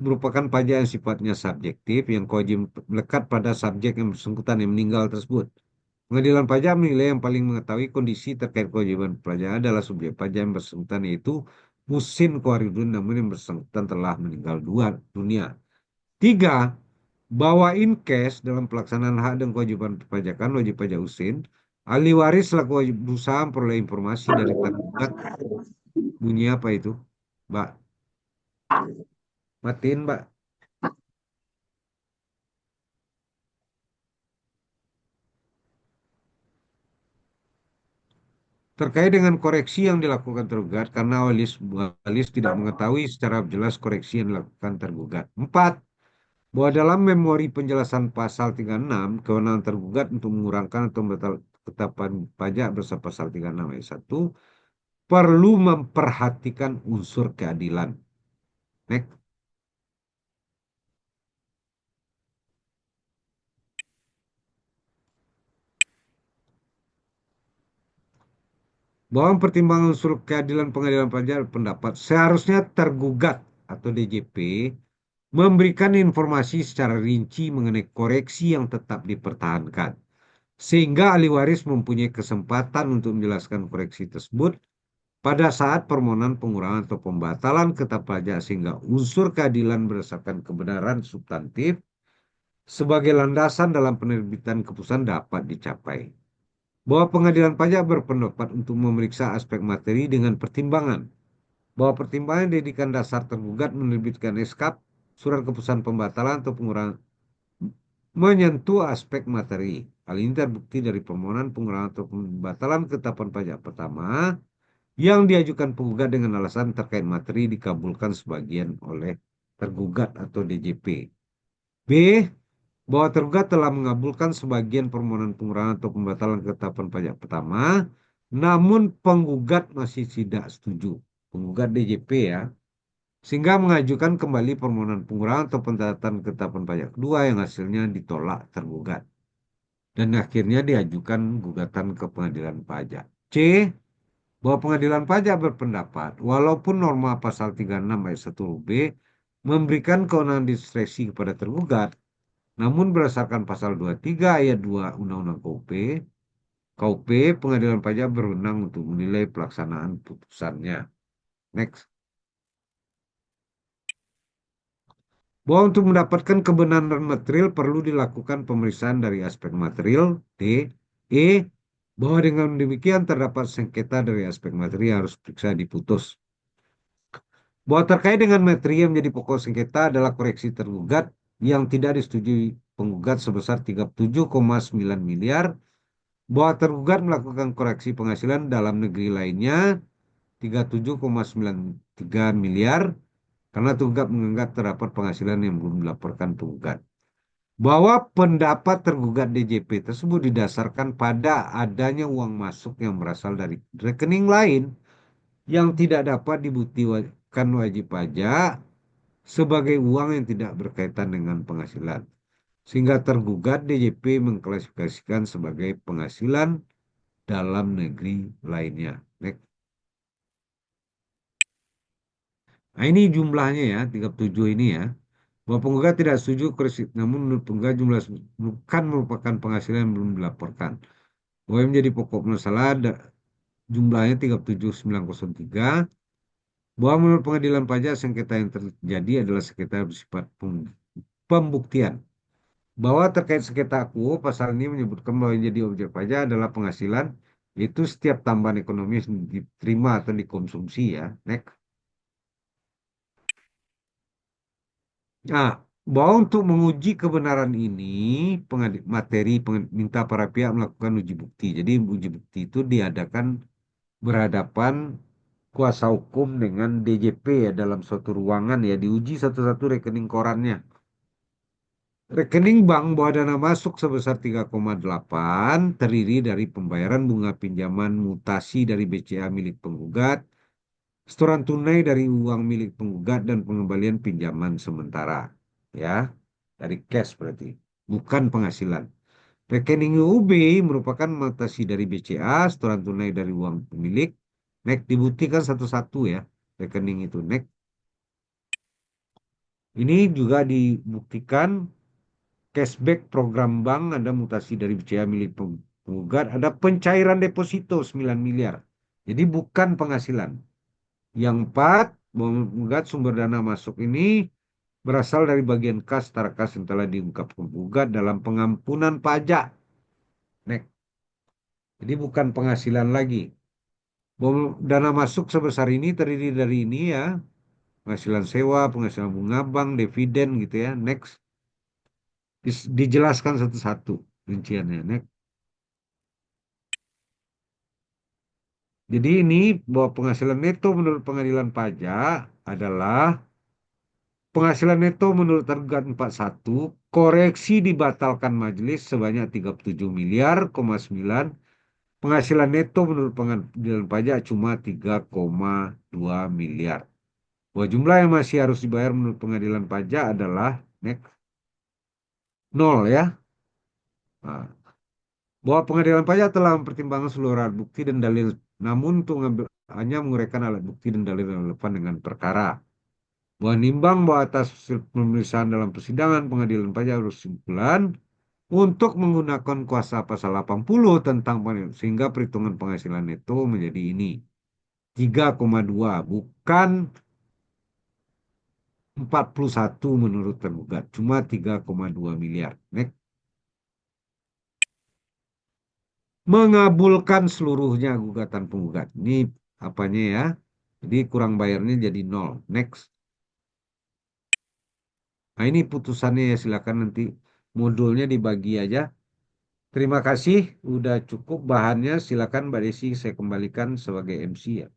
merupakan pajak yang sifatnya subjektif yang kewajiban melekat pada subjek yang bersangkutan yang meninggal tersebut. Pengadilan pajak menilai yang paling mengetahui kondisi terkait kewajiban pajak adalah subjek pajak yang bersangkutan yaitu Musin Koharudin namun yang bersangkutan telah meninggal dunia. 3. Bahwa in case dalam pelaksanaan hak dan kewajiban perpajakan wajib pajak Usin, ahli waris selaku wajib berusaha memperoleh informasi dari tergugat. Bunyi apa itu? Mbak, matiin Mbak. Terkait dengan koreksi yang dilakukan tergugat karena walis tidak mengetahui secara jelas koreksi yang dilakukan tergugat. 4. Bahwa dalam memori penjelasan pasal 36, kewenangan tergugat untuk mengurangkan atau membatalkan ketetapan pajak bersama pasal 36 ayat 1 perlu memperhatikan unsur keadilan. Next. Bahwa pertimbangan unsur keadilan pengadilan pajak pendapat seharusnya tergugat atau DJP memberikan informasi secara rinci mengenai koreksi yang tetap dipertahankan. Sehingga ahli waris mempunyai kesempatan untuk menjelaskan koreksi tersebut pada saat permohonan pengurangan atau pembatalan ketetapan pajak sehingga unsur keadilan berdasarkan kebenaran substantif sebagai landasan dalam penerbitan keputusan dapat dicapai. Bahwa pengadilan pajak berpendapat untuk memeriksa aspek materi dengan pertimbangan bahwa pertimbangan dijadikan dasar tergugat menerbitkan SK surat keputusan pembatalan atau pengurangan menyentuh aspek materi. Hal ini terbukti dari permohonan pengurangan atau pembatalan ketetapan pajak pertama yang diajukan penggugat dengan alasan terkait materi dikabulkan sebagian oleh tergugat atau DJP. B. Bahwa tergugat telah mengabulkan sebagian permohonan pengurangan atau pembatalan ketetapan pajak pertama, namun penggugat masih tidak setuju. Penggugat DJP ya, sehingga mengajukan kembali permohonan pengurangan atau pengetatan ketetapan pajak kedua yang hasilnya ditolak tergugat. Dan akhirnya diajukan gugatan ke pengadilan pajak. C. Bahwa pengadilan pajak berpendapat, walaupun norma pasal 36 ayat 1 B memberikan kewenangan diskresi kepada tergugat, namun berdasarkan pasal 23 ayat 2 Undang-Undang KUP, pengadilan pajak berwenang untuk menilai pelaksanaan putusannya. Next. Bahwa untuk mendapatkan kebenaran material perlu dilakukan pemeriksaan dari aspek material. D. E. Bahwa dengan demikian terdapat sengketa dari aspek material harus periksa diputus. Bahwa terkait dengan materi yang menjadi pokok sengketa adalah koreksi tergugat yang tidak disetujui penggugat sebesar 37,9 miliar, bahwa tergugat melakukan koreksi penghasilan dalam negeri lainnya 37,93 miliar karena tergugat menganggap terdapat penghasilan yang belum dilaporkan penggugat. Bahwa pendapat tergugat DJP tersebut didasarkan pada adanya uang masuk yang berasal dari rekening lain yang tidak dapat dibuktikan wajib pajak sebagai uang yang tidak berkaitan dengan penghasilan. Sehingga tergugat DJP mengklasifikasikan sebagai penghasilan dalam negeri lainnya. Next. Nah, ini jumlahnya ya, 37 ini ya. Bahwa penggugat tidak setuju koreksi, namun menurut penggugat jumlah bukan merupakan penghasilan yang belum dilaporkan. Bahwa yang menjadi pokok masalah jumlahnya 37903. Bahwa menurut pengadilan pajak sengketa yang terjadi adalah sengketa bersifat pembuktian. Bahwa terkait sengketa akuo, pasal ini menyebutkan bahwa yang jadi objek pajak adalah penghasilan, yaitu setiap tambahan ekonomi yang diterima atau dikonsumsi ya. Next. Nah, bahwa untuk menguji kebenaran ini, minta para pihak melakukan uji bukti. Jadi uji bukti itu diadakan berhadapan kuasa hukum dengan DJP ya dalam suatu ruangan ya, diuji satu-satu rekening korannya. Rekening bank bahwa dana masuk sebesar 3,8 terdiri dari pembayaran bunga pinjaman mutasi dari BCA milik penggugat, setoran tunai dari uang milik penggugat dan pengembalian pinjaman sementara. Ya, dari cash berarti, bukan penghasilan. Rekening UUB merupakan mutasi dari BCA, setoran tunai dari uang pemilik. Next, dibuktikan satu-satu ya, rekening itu. Next. Ini juga dibuktikan cashback program bank, ada mutasi dari BCA milik penggugat, ada pencairan deposito 9 miliar. Jadi bukan penghasilan. Yang empat, penggugat sumber dana masuk ini berasal dari bagian kas setara kas yang telah diungkap penggugat dalam pengampunan pajak. Next. Jadi bukan penghasilan lagi. Dana masuk sebesar ini terdiri dari ini ya, penghasilan sewa, penghasilan bunga bank, dividen gitu ya. Next. Dijelaskan satu-satu rinciannya. Next. Jadi ini bahwa penghasilan neto menurut pengadilan pajak adalah penghasilan neto menurut tergugat 41, koreksi dibatalkan majelis sebanyak 37 miliar, 9. Penghasilan neto menurut pengadilan pajak cuma 3,2 miliar. Bahwa jumlah yang masih harus dibayar menurut pengadilan pajak adalah next, nol ya. Nah, bahwa pengadilan pajak telah mempertimbangkan seluruh alat bukti dan dalil, namun untuk hanya menguraikan alat bukti dan dalil yang relevan dengan perkara. Bahwa nimbang bahwa atas hasil pemeriksaan dalam persidangan pengadilan pajak harus simpulan untuk menggunakan kuasa pasal 80 tentang sehingga perhitungan penghasilan neto menjadi ini 3,2 bukan 41 menurut tergugat, cuma 3,2 miliar. Next. Mengabulkan seluruhnya gugatan penggugat. Ini apanya ya? Jadi kurang bayarnya jadi nol. Next. Nah ini putusannya ya, silakan nanti modulnya dibagi aja. Terima kasih, udah cukup bahannya. Silakan Mbak Desi, saya kembalikan sebagai MC ya.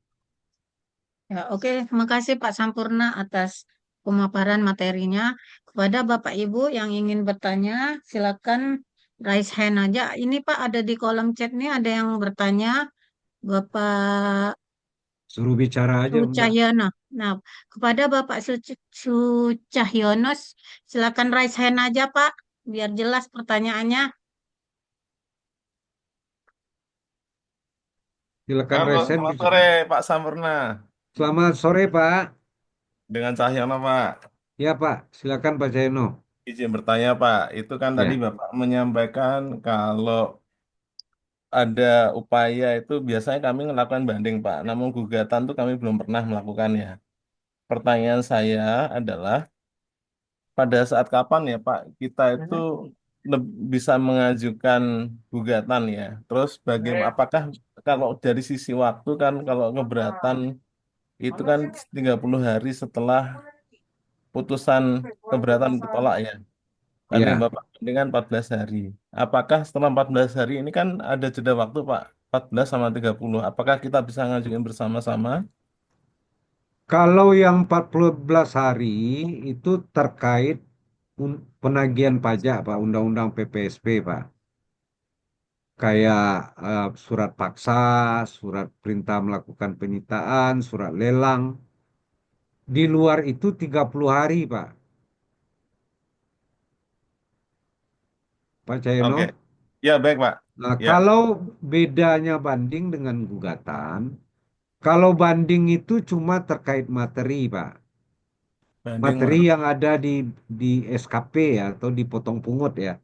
Ya, oke, terima kasih Pak Sampurna atas pemaparan materinya. Kepada Bapak Ibu yang ingin bertanya, silakan raise hand aja. Ini Pak ada di kolom chat nih ada yang bertanya, Bapak Suruh bicara aja, Mbak. Sucahyono. Nah, kepada Bapak Sucahyono, silakan raise hand aja Pak, biar jelas pertanyaannya. Silakan Halo, resen selamat bisa. sore Pak Sampurna. Selamat sore, Pak. Dengan Cahyono Pak. Ya, Pak. Silakan Pak Zaino. Izin bertanya Pak, itu kan tadi Ya. Bapak menyampaikan kalau ada upaya itu biasanya kami melakukan banding Pak. Namun gugatan itu kami belum pernah melakukannya. Pertanyaan saya adalah pada saat kapan ya Pak kita itu bisa mengajukan gugatan ya. Terus bagaimana apakah kalau dari sisi waktu kan kalau keberatan itu kan 30 hari setelah putusan keberatan ditolak ya. Tadi Ya. Bapak dengan 14 hari. Apakah setelah 14 hari ini kan ada jeda waktu Pak? 14 sama 30. Apakah kita bisa ngajuin bersama-sama? Kalau yang 14 hari itu terkait penagihan pajak, Pak, Undang-Undang PPSP, Pak. Kayak surat paksa, surat perintah melakukan penyitaan, surat lelang. Di luar itu 30 hari, Pak. Pak Oke. Cayeno. Ya, baik Pak. Nah, Ya, kalau bedanya banding dengan gugatan, kalau banding itu cuma terkait materi, Pak. banding Materi Pak. yang ada di SKP ya, atau di potong pungut ya.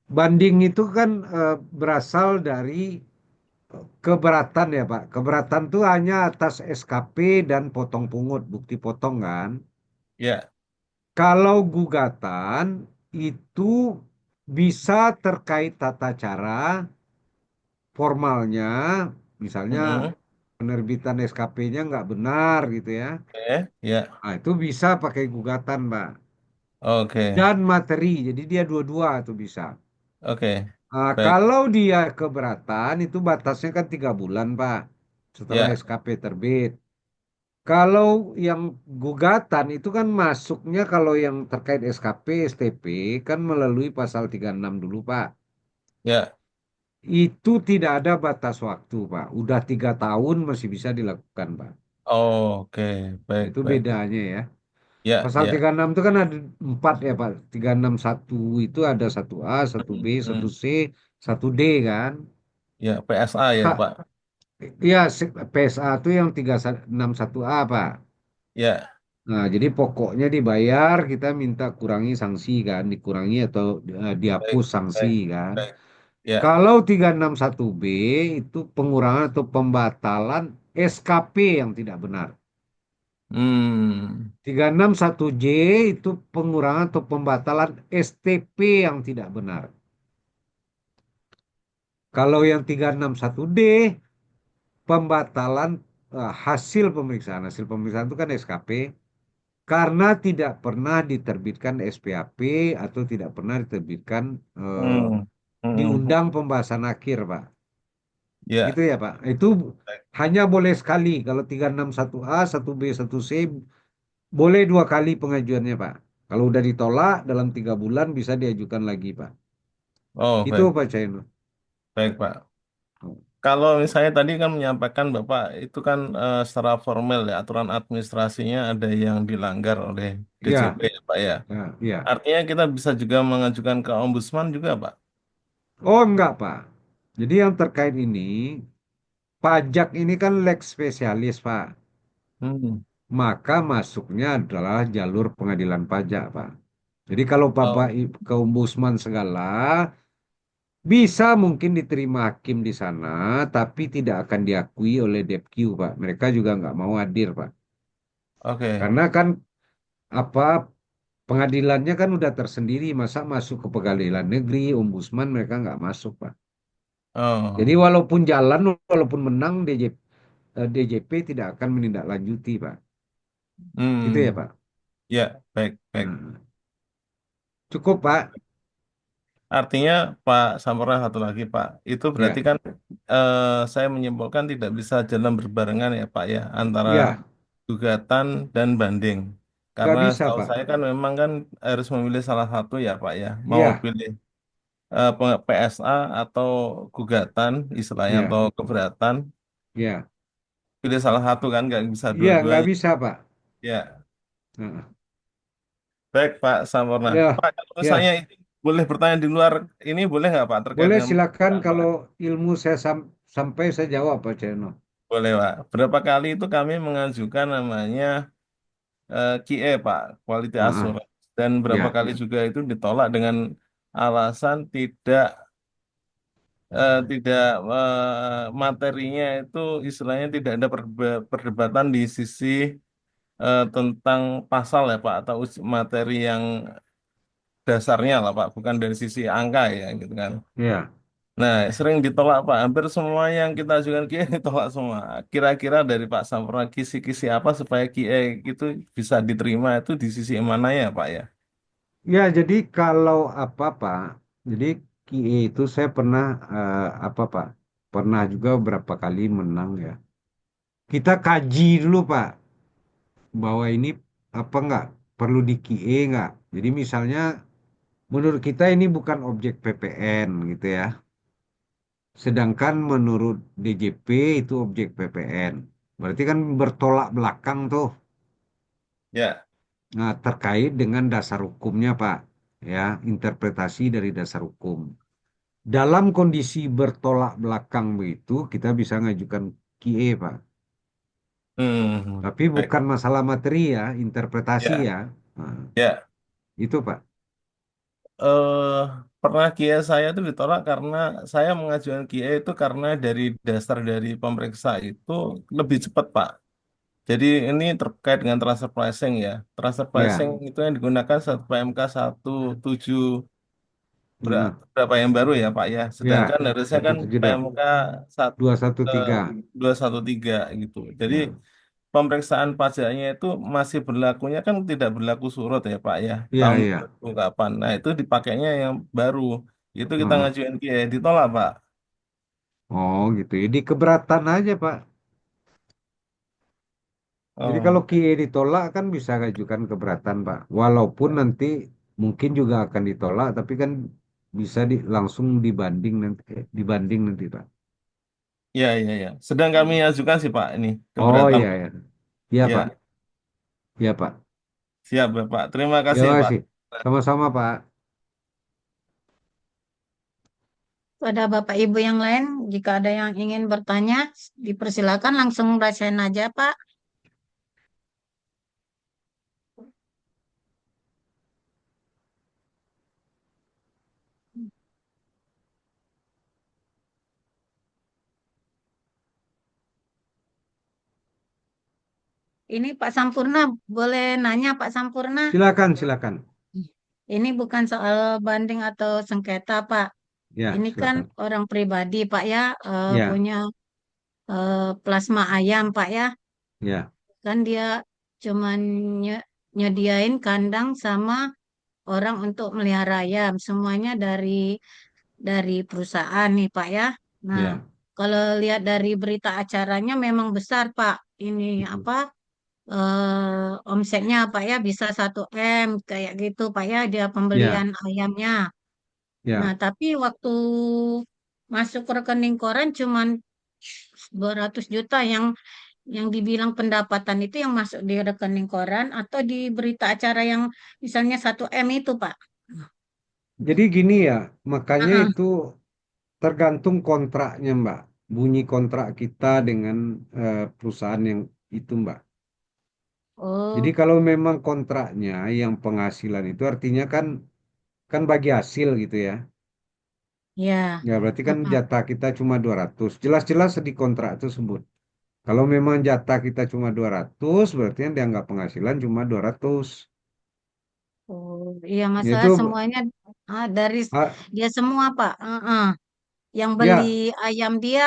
Banding itu kan berasal dari keberatan ya, Pak. Keberatan itu hanya atas SKP dan potong pungut, bukti potong kan. Ya. Kalau gugatan itu bisa terkait tata cara formalnya, misalnya Mm-mm. penerbitan SKP-nya nggak benar gitu ya. Oke. Ya. Nah, itu bisa pakai gugatan, Pak. Oke. Dan materi, jadi dia dua-dua tuh bisa. Oke. Nah, Baik. kalau dia keberatan, itu batasnya kan 3 bulan, Pak, setelah Ya. SKP terbit. Kalau yang gugatan itu kan masuknya kalau yang terkait SKP, STP kan melalui pasal 36 dulu, Pak. Ya. Itu tidak ada batas waktu, Pak. Udah 3 tahun masih bisa dilakukan, Pak. Oke. Baik, Itu baik. bedanya ya. Ya, Pasal ya. 36 itu kan ada empat ya, Pak. 361 itu ada satu A, satu B, satu Mm-mm. C, satu D kan. Ya, PSA ya Kak, Pak. ya PSA itu yang 361A, Pak. Ya. Nah, jadi pokoknya dibayar, kita minta kurangi sanksi kan, dikurangi atau Baik, dihapus sanksi baik, kan. baik. Ya. Kalau 361B itu pengurangan atau pembatalan SKP yang tidak benar. Hmm. 361J itu pengurangan atau pembatalan STP yang tidak benar. Kalau yang 361D pembatalan hasil pemeriksaan itu kan SKP karena tidak pernah diterbitkan SPAP atau tidak pernah diterbitkan Hmm. Hmm. diundang pembahasan akhir, Pak. Gitu Ya. ya, Pak. Itu hanya boleh sekali. Kalau 361A, 1B, 1C boleh 2 kali pengajuannya, Pak. Kalau udah ditolak dalam 3 bulan bisa diajukan lagi, Pak. Oh, Itu baik. Pak Chaino. Baik, Pak. Kalau misalnya tadi kan menyampaikan Bapak itu kan secara formal ya aturan administrasinya ada yang dilanggar oleh DJP Ya, ya Pak ya. ya, ya. Artinya kita bisa juga mengajukan ke Ombudsman juga Pak. Oh enggak, Pak. Jadi yang terkait ini, pajak ini kan lex spesialis, Pak. Hmm. Maka masuknya adalah jalur pengadilan pajak, Pak. Jadi kalau Bapak Oh, ke ombudsman segala, bisa mungkin diterima hakim di sana, tapi tidak akan diakui oleh Depq, Pak. Mereka juga nggak mau hadir, Pak. oke. Karena kan apa pengadilannya kan udah tersendiri, masa masuk ke pengadilan negeri, ombudsman mereka nggak masuk, Pak. Jadi Oh. walaupun jalan, walaupun menang, DJP tidak akan menindaklanjuti, Pak. Gitu ya, Hmm. Pak. Ya, baik, baik. Nah, cukup, Pak. Artinya Pak Sampurna satu lagi Pak, itu berarti Ya, kan eh, saya menyimpulkan tidak bisa jalan berbarengan ya Pak ya antara ya, gugatan dan banding. Nggak Karena bisa, setahu Pak. saya kan memang kan harus memilih salah satu ya Pak ya. Mau Iya, pilih PSA atau gugatan istilahnya iya, atau keberatan, iya. pilih salah satu kan nggak bisa Iya, nggak dua-duanya. bisa, Pak. Ya, Heeh. baik Pak Sampurna. Ya, Pak, kalau misalnya ya. ini boleh bertanya di luar ini boleh nggak Pak terkait Boleh dengan silakan pemeriksaan, Pak? kalau ilmu saya sampai saya jawab, Pak Ceno. Boleh Pak. Berapa kali itu kami mengajukan namanya QE Pak, Quality Heeh. Assurance. Dan berapa Ya, kali juga itu ditolak dengan alasan tidak materinya itu istilahnya tidak ada perdebatan di sisi tentang pasal ya Pak atau materi yang dasarnya lah Pak, bukan dari sisi angka ya gitu kan. ya. Nah, sering ditolak Pak. Hampir semua yang kita ajukan QE ditolak semua. Kira-kira dari Pak Sampurna kisi-kisi apa supaya QE itu bisa diterima itu di sisi mana ya Pak ya? Ya, jadi kalau apa, Pak? Jadi QE itu saya pernah apa, Pak? Pernah juga beberapa kali menang ya. Kita kaji dulu, Pak, bahwa ini apa nggak perlu di QE nggak. Jadi misalnya menurut kita ini bukan objek PPN gitu ya. Sedangkan menurut DJP itu objek PPN. Berarti kan bertolak belakang tuh. Ya. Nah, terkait dengan dasar hukumnya, Pak. Ya, interpretasi dari dasar hukum. Dalam kondisi bertolak belakang begitu, kita bisa mengajukan QE, Pak. Tapi Baik. bukan masalah materi ya, interpretasi Ya, ya. Nah, ya. itu, Pak. eh Pernah KIA saya itu ditolak karena saya mengajukan KIA itu karena dari dasar dari pemeriksa itu lebih cepat, Pak. Jadi ini terkait dengan transfer pricing ya. Transfer Ya, pricing itu yang digunakan saat PMK 17 nah, berapa yang baru ya, Pak ya. ya, Sedangkan harusnya kan 17 PMK 1 213. 213 gitu. Jadi Ya, pemeriksaan pajaknya itu masih berlakunya kan tidak berlaku surut ya Pak ya ya, tahun ya. 2000 kapan. Nah itu dipakainya yang baru itu kita Heeh. ngajuin ke ditolak Pak. Oh, gitu. Jadi keberatan aja, Pak. Jadi kalau Oh QE ditolak kan bisa ngajukan keberatan, Pak. Walaupun nanti mungkin juga akan ditolak, tapi kan bisa langsung dibanding nanti, Pak. iya iya iya. Sedang kami ajukan sih Pak ini Oh keberatan. iya ya, iya Pak, Ya iya Pak. siap Bapak. Terima Ya kasih Pak. makasih. Sama-sama Pak. Pada Bapak Ibu yang lain, jika ada yang ingin bertanya, dipersilakan langsung rasain aja, Pak. Ini Pak Sampurna, boleh nanya Pak Sampurna? Silakan, silakan. Ini bukan soal banding atau sengketa, Pak. Ya, Ini kan silakan. orang pribadi, Pak ya, Ya, punya plasma ayam, Pak ya. ya, Kan dia cuman nyediain kandang sama orang untuk melihara ayam. Semuanya dari perusahaan nih, Pak ya. Nah, ya. kalau lihat dari berita acaranya memang besar, Pak. Ini Mm, apa? Omsetnya Pak ya bisa 1 M kayak gitu Pak ya dia ya, pembelian ayamnya. Nah, ya. tapi waktu masuk ke rekening koran cuman 200 juta yang dibilang pendapatan itu yang masuk di rekening koran atau di berita acara yang misalnya 1 M itu Pak. Jadi gini ya, makanya Heeh. itu tergantung kontraknya, Mbak. Bunyi kontrak kita dengan perusahaan yang itu, Mbak. Jadi Oh, kalau memang kontraknya yang penghasilan itu artinya kan kan bagi hasil gitu ya. ya. Ya, berarti kan Heeh. jatah kita cuma 200. Jelas-jelas di kontrak tersebut. Kalau memang jatah kita cuma 200, berarti yang dianggap penghasilan cuma 200. Oh, iya masalah Itu semuanya dari ah, dia semua Pak. Heeh. Yang beli ya, ayam dia,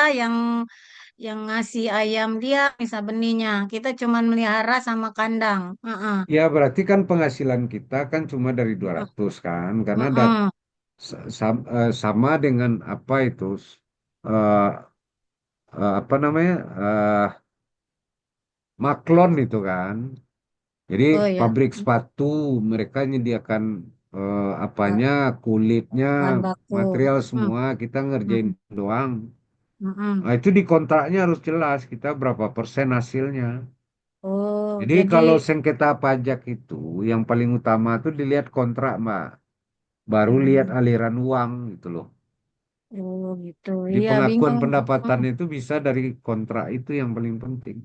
yang ngasih ayam dia, misal benihnya. Kita cuman melihara sama kandang. Heeh. ya berarti kan penghasilan kita kan cuma dari 200 kan, karena Heeh. sama dengan apa itu eh, apa namanya maklon itu kan. Jadi Oh ya, pabrik sepatu mereka menyediakan ba- apanya, kulitnya, bahan baku. material Mm, semua, kita ngerjain mm, doang. mm, mm. Nah, itu di kontraknya harus jelas kita berapa persen hasilnya. Oh, Jadi jadi kalau sengketa pajak itu yang paling utama tuh dilihat kontrak, Mbak. Baru lihat mm, aliran uang gitu loh. oh gitu. Di Iya, pengakuan bingung. pendapatan Mm. itu bisa dari kontrak itu yang paling penting.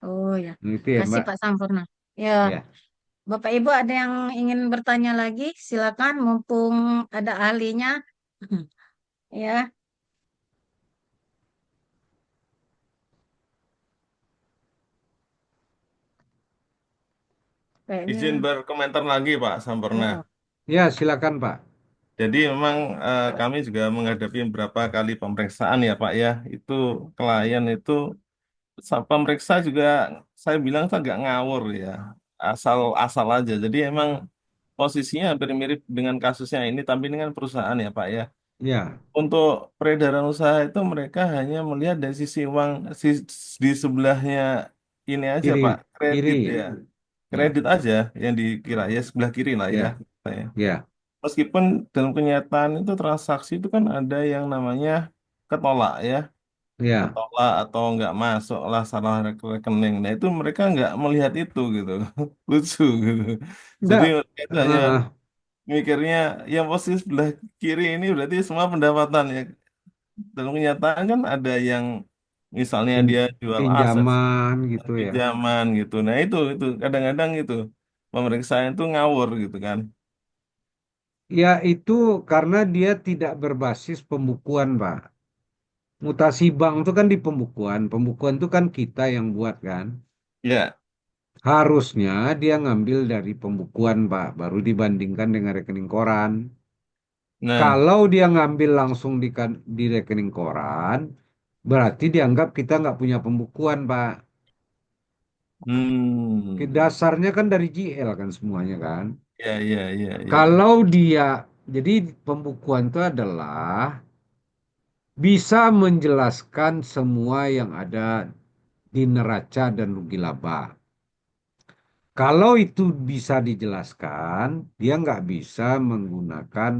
Oh ya, Nah, itu ya, kasih Mbak. Pak Sampurna. Ya, Ya. Bapak Ibu ada yang ingin bertanya lagi? Silakan, mumpung ada ahlinya. Ya, Izin kayaknya. berkomentar lagi Pak Sampurna. Oh, Ya, silakan, Pak. Jadi memang kami juga menghadapi beberapa kali pemeriksaan ya Pak ya. Itu klien itu pemeriksa juga saya bilang itu agak ngawur ya. Asal-asal aja. Jadi emang posisinya hampir mirip dengan kasusnya ini tapi dengan perusahaan ya Pak ya. Ya, Untuk peredaran usaha itu mereka hanya melihat dari sisi uang di sebelahnya ini aja kiri, Pak, kiri. kredit ya. Ya, Kredit aja yang dikira ya sebelah kiri lah ya. ya, ya, Meskipun dalam kenyataan itu transaksi itu kan ada yang namanya ketolak ya, ya. ketolak atau nggak masuk lah salah rekening. Nah itu mereka nggak melihat itu gitu, lucu gitu. Jadi Enggak. mereka itu hanya mikirnya yang posisi sebelah kiri ini berarti semua pendapatan ya. Dalam kenyataan kan ada yang misalnya dia jual aset, Pinjaman gitu ya. pinjaman gitu. Nah itu kadang-kadang itu pemeriksaan itu ngawur gitu kan. Ya, itu karena dia tidak berbasis pembukuan, Pak. Mutasi bank itu kan di pembukuan. Pembukuan itu kan kita yang buat kan. Ya, Harusnya dia ngambil dari pembukuan, Pak. Baru dibandingkan dengan rekening koran. nah. Kalau dia ngambil langsung di rekening koran, berarti dianggap kita nggak punya pembukuan, Pak. Hmm, Dasarnya kan dari GL kan semuanya kan. ya. Kalau dia, jadi pembukuan itu adalah bisa menjelaskan semua yang ada di neraca dan rugi laba. Kalau itu bisa dijelaskan, dia nggak bisa menggunakan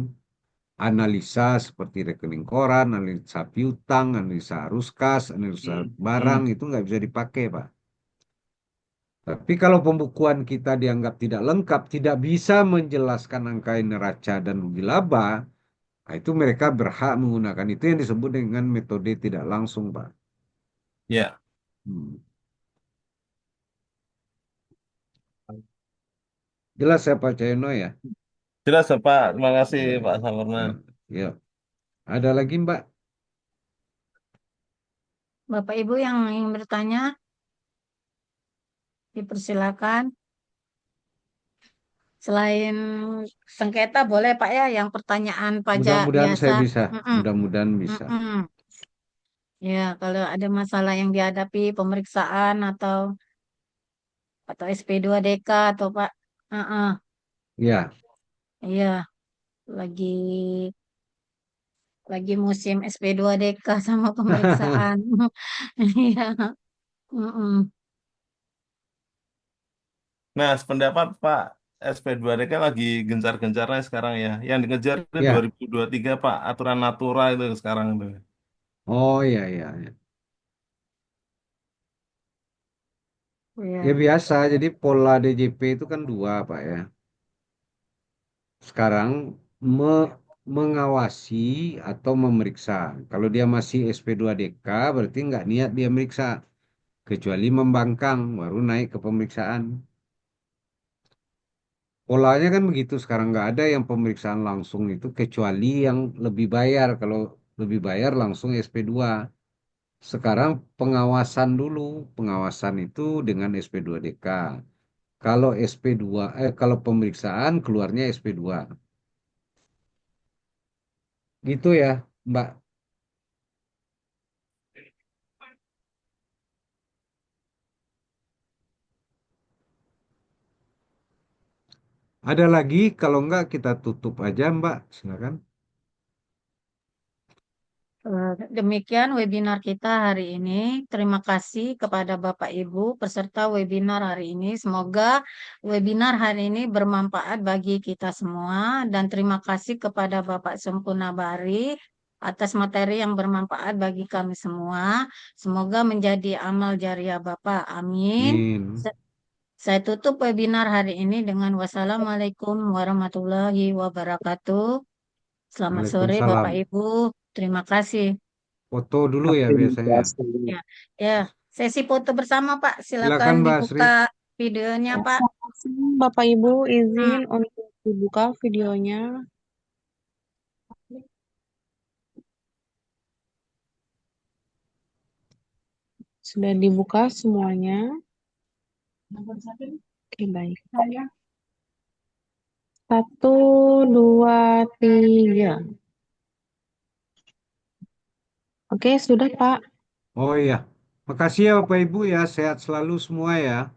analisa seperti rekening koran, analisa piutang, analisa arus kas, analisa Hmm, barang, hmm, itu nggak bisa dipakai, Pak. Tapi kalau pembukuan kita dianggap tidak lengkap, tidak bisa menjelaskan angka neraca dan rugi laba, nah itu mereka berhak menggunakan itu yang disebut dengan metode tidak langsung, Pak. ya. Hmm. Jelas ya Pak Cahyono ya? Jelas ya Pak, terima kasih Ya, Pak Sawarna. ya, ya. Ada lagi Mbak? Bapak Ibu yang ingin bertanya, dipersilakan. Selain sengketa boleh Pak ya, yang pertanyaan pajak Mudah-mudahan biasa. saya bisa. Mm-mm, Mudah-mudahan bisa. mm-mm. Ya, kalau ada masalah yang dihadapi pemeriksaan atau SP2DK atau Pak, Ya, iya lagi lagi musim SP2DK sama pemeriksaan. Iya, mm-mm. Nah, sependapat Pak, SP2D kan lagi gencar-gencarnya sekarang ya. Yang dikejar itu ya. 2023 Pak, aturan Natura itu sekarang itu. Oh ya, ya, ya. Ya Iya. biasa. Jadi pola DJP itu kan dua Pak ya. Sekarang mengawasi atau memeriksa. Kalau dia masih SP2DK berarti nggak niat dia meriksa. Kecuali membangkang baru naik ke pemeriksaan. Polanya kan begitu sekarang nggak ada yang pemeriksaan langsung itu kecuali yang lebih bayar. Kalau lebih bayar langsung SP2. Sekarang pengawasan dulu, pengawasan itu dengan SP2DK. Kalau SP2, kalau pemeriksaan keluarnya SP2. Gitu ya, Mbak. Ada lagi? Kalau enggak kita tutup aja, Mbak. Silakan. Demikian webinar kita hari ini. Terima kasih kepada Bapak Ibu peserta webinar hari ini. Semoga webinar hari ini bermanfaat bagi kita semua dan terima kasih kepada Bapak Sempurna Bari atas materi yang bermanfaat bagi kami semua. Semoga menjadi amal jariah Bapak. Amin. Amin. Saya tutup webinar hari ini dengan wassalamualaikum warahmatullahi wabarakatuh. Selamat sore Bapak Waalaikumsalam. Ibu. Terima kasih. Foto dulu ya Terima biasanya. kasih. Ya, ya. Sesi foto bersama Pak. Silakan Silakan Mbak Sri. dibuka videonya Pak. Bapak Ibu Hmm. izin untuk dibuka videonya. Sudah dibuka semuanya. Oke, baik. Satu, dua, tiga. Oke, sudah Pak. Oh iya. Makasih ya Bapak Ibu ya. Sehat selalu semua ya.